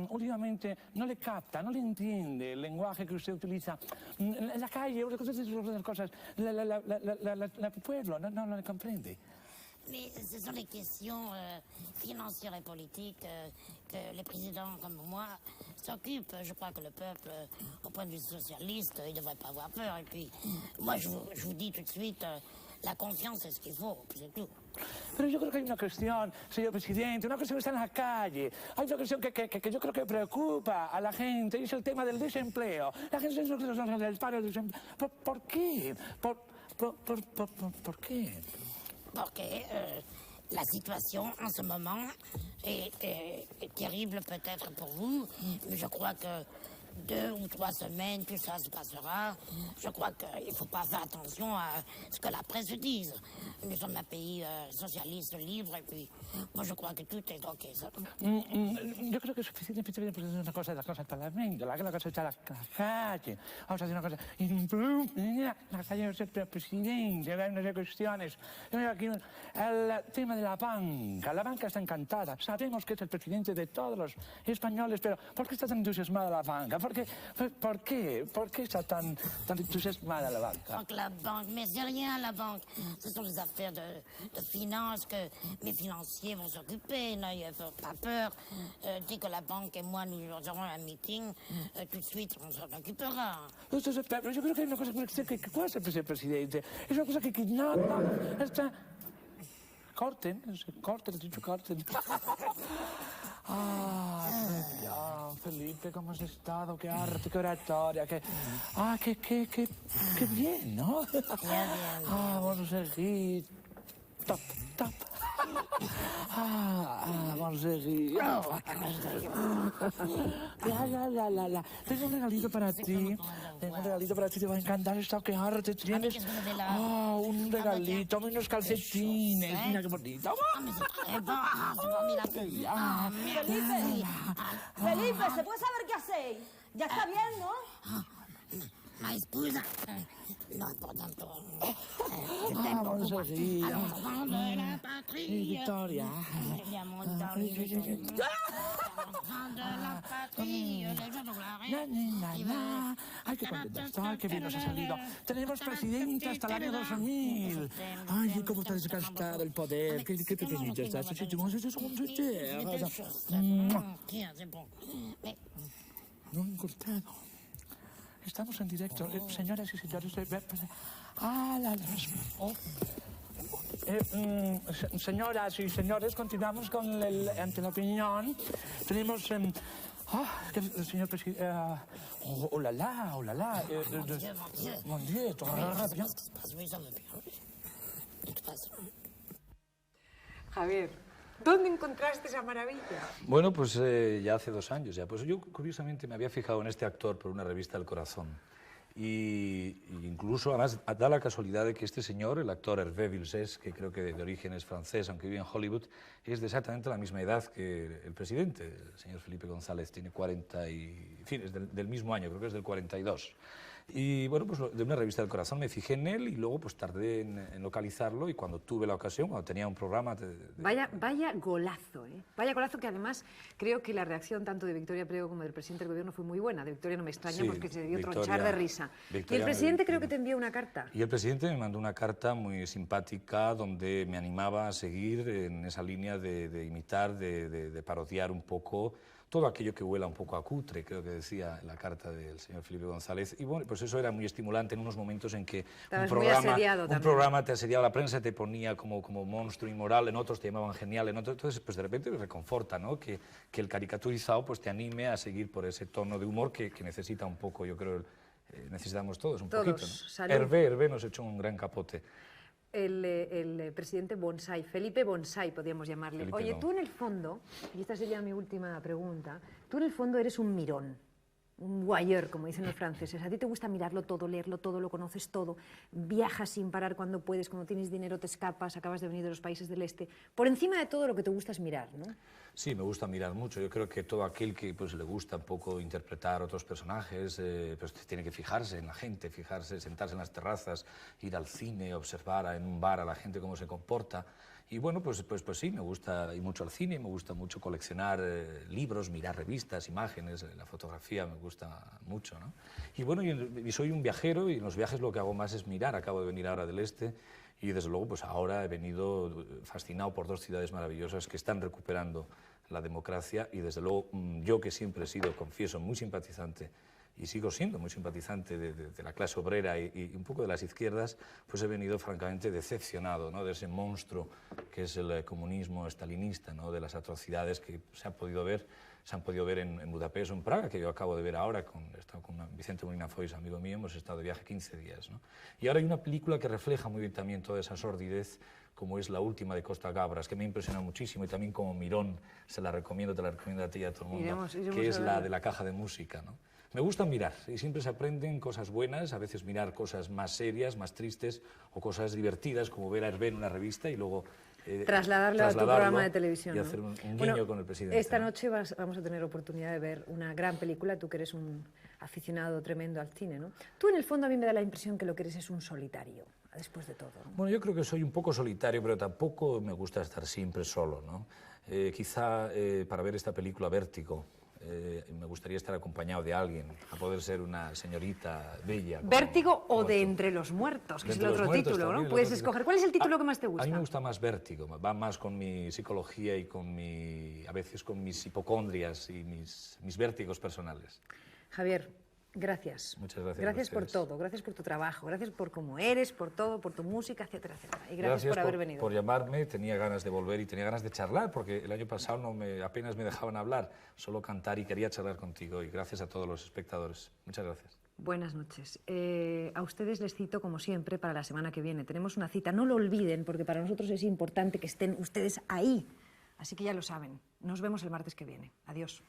S8: últimamente no le capta, no le entiende el lenguaje que usted utiliza. En la calle, otras cosas, el pueblo no le comprende.
S9: Mais ce sont les questions financières et politiques que les présidents comme moi s'occupent. Je crois que le peuple, au point de vue socialiste, il ne devrait pas avoir peur. Et puis, moi, je vous dis tout de suite, la confiance es ce qu'il faut, c'est tout.
S8: Pero yo creo que hay una cuestión, señor presidente, una cuestión que está en la calle. Hay una cuestión que yo creo que preocupa a la gente, y es el tema del desempleo. La gente del paro del desempleo. ¿Por qué? ¿Por qué?
S9: Porque la situation en ce moment est terrible peut-être pour vous, mais je crois que 2 ou 3 semaines, tout ça se passera. Je crois qu'il ne faut pas faire attention à ce que la presse dise. Nous sommes un pays socialiste, libre, et puis moi je crois que tout est ok. Ça.
S8: Yo creo que es suficiente una cosa de la cosa del Parlamento, la cosa está en la calle. Vamos a hacer una cosa. La calle es el presidente, hay unas cuestiones. Aquí el tema de la banca. La banca está encantada. Sabemos que es el presidente de todos los españoles, pero ¿por qué está tan entusiasmada la banca? ¿Por qué está tan entusiasmada la banca?
S9: Donc la banque, mais c'est rien la banque. Ce sont des affaires de finances que mes financiers vont s'occuper. N'ayez pas peur. Dès que la banque et moi nous aurons un meeting, tout de suite on s'en occupera.
S8: Pero yo creo que hay una cosa que puede ser presidente. Es una cosa que no está... Corten, dicho corten. Felipe, ¿cómo has estado? Qué arte, qué oratoria, qué bien, ¿no?
S9: Bien.
S8: Vamos a seguir. Top. Monserrat. Tengo un regalito para ti. Tengo un regalito para ti, te va a encantar esta quejarte. Tienes un regalito, unos calcetines. Mira qué bonito.
S10: Felipe, ¿se puede saber qué hacéis? Ya está bien, ¿no?
S9: Ma scusa, no es por tanto.
S8: Monserrat.
S9: La patria.
S8: Victoria.
S9: Andiamo da la patria.
S8: Ay, qué contenta estoy, qué bien nos ha salido. Tenemos presidente hasta el año 2000. Ay, cómo está desgastado el poder. Qué pequeñito está. No han cortado. Estamos en directo. Señoras y señores, señoras y señores, continuamos con ante la opinión. Tenemos... el señor presidente... oh la la. Mon Dieu, bien.
S1: Javier, ¿dónde encontraste esa maravilla?
S6: Bueno, pues ya hace 2 años ya. Pues yo, curiosamente, me había fijado en este actor por una revista del Corazón. Y incluso, además, da la casualidad de que este señor, el actor Hervé Villesés, que creo que de origen es francés, aunque vive en Hollywood, es de exactamente la misma edad que el presidente, el señor Felipe González, tiene 40 y... En fin, es del mismo año, creo que es del 42. Y bueno, pues de una revista del Corazón me fijé en él y luego pues tardé en localizarlo, y cuando tuve la ocasión, cuando tenía un programa...
S1: Vaya golazo, ¿eh? Vaya golazo, que además creo que la reacción tanto de Victoria Priego como del presidente del gobierno fue muy buena. De Victoria no me extraña,
S6: Sí,
S1: porque se debió
S6: Victoria-
S1: tronchar de risa. Y el
S6: Victoria-
S1: presidente creo que te envió una carta.
S6: Y el presidente me mandó una carta muy simpática donde me animaba a seguir en esa línea de imitar, de parodiar un poco todo aquello que huela un poco a cutre, creo que decía en la carta del señor Felipe González. Y bueno, pues eso era muy estimulante en unos momentos en que
S1: Estabas muy asediado
S6: un
S1: también.
S6: programa te asediaba, la prensa te ponía como monstruo inmoral, en otros te llamaban genial, en otros... Entonces, pues de repente reconforta, ¿no? Que el caricaturizado pues te anime a seguir por ese tono de humor que necesita un poco, yo creo, necesitamos todos un
S1: Todos.
S6: poquito, ¿no?
S1: Salud.
S6: Hervé nos echó un gran capote.
S1: El presidente Bonsai, Felipe Bonsai, podríamos llamarle.
S6: Felipe
S1: Oye,
S6: no.
S1: tú en el fondo, y esta sería mi última pregunta, tú en el fondo eres un mirón, un voyeur, como dicen los franceses. A ti te gusta mirarlo todo, leerlo todo, lo conoces todo, viajas sin parar cuando puedes, cuando tienes dinero te escapas, acabas de venir de los países del este. Por encima de todo, lo que te gusta es mirar, ¿no?
S6: Sí, me gusta mirar mucho. Yo creo que todo aquel que pues, le gusta un poco interpretar otros personajes, pues tiene que fijarse en la gente, fijarse, sentarse en las terrazas, ir al cine, observar en un bar a la gente cómo se comporta. Y bueno, pues sí, me gusta ir mucho al cine, me gusta mucho coleccionar libros, mirar revistas, imágenes, la fotografía me gusta mucho, ¿no? Y bueno, y soy un viajero, y en los viajes lo que hago más es mirar. Acabo de venir ahora del este y desde luego pues ahora he venido fascinado por 2 ciudades maravillosas que están recuperando la democracia, y desde luego yo, que siempre he sido, confieso, muy simpatizante y sigo siendo muy simpatizante de la clase obrera y un poco de las izquierdas, pues he venido francamente decepcionado, ¿no? De ese monstruo que es el comunismo estalinista, ¿no? De las atrocidades que se han podido ver en Budapest o en Praga, que yo acabo de ver ahora, he estado con Vicente Molina Foix, amigo mío, hemos estado de viaje 15 días, ¿no? Y ahora hay una película que refleja muy bien también toda esa sordidez, como es La última de Costa Gabras, que me ha impresionado muchísimo, y también como mirón, te la recomiendo a ti y a todo el mundo,
S1: Iremos
S6: que es
S1: a
S6: la
S1: verla.
S6: de la caja de música, ¿no? Me gusta mirar, y siempre se aprenden cosas buenas, a veces mirar cosas más serias, más tristes, o cosas divertidas, como ver a Hervé en una revista y luego
S1: Trasladarlo a tu programa de televisión,
S6: y
S1: ¿no?
S6: hacer un guiño
S1: Bueno,
S6: con el presidente.
S1: Esta
S6: ¿no?
S1: noche vamos a tener oportunidad de ver una gran película, tú que eres un aficionado tremendo al cine, ¿no? Tú en el fondo a mí me da la impresión que lo que eres es un solitario, después de todo, ¿no?
S6: Bueno, yo creo que soy un poco solitario, pero tampoco me gusta estar siempre solo, ¿no? Quizá para ver esta película Vértigo, me gustaría estar acompañado de alguien, a poder ser una señorita bella.
S1: Vértigo o de Entre los Muertos, que es el otro título, ¿no? Puedes escoger. ¿Cuál es el título que más te gusta?
S6: A mí me gusta más Vértigo, va más con mi psicología y a veces con mis hipocondrias y mis vértigos personales.
S1: Javier, gracias.
S6: Muchas gracias.
S1: Gracias
S6: a
S1: por
S6: ustedes.
S1: todo, gracias por tu trabajo, gracias por cómo eres, por todo, por tu música, etcétera, etcétera. Y gracias por haber venido.
S6: Por llamarme, tenía ganas de volver y tenía ganas de charlar, porque el año pasado apenas me dejaban hablar, solo cantar, y quería charlar contigo, y gracias a todos los espectadores. Muchas gracias.
S1: Buenas noches. A ustedes les cito, como siempre, para la semana que viene. Tenemos una cita, no lo olviden, porque para nosotros es importante que estén ustedes ahí Así que ya lo saben. Nos vemos el martes que viene. Adiós.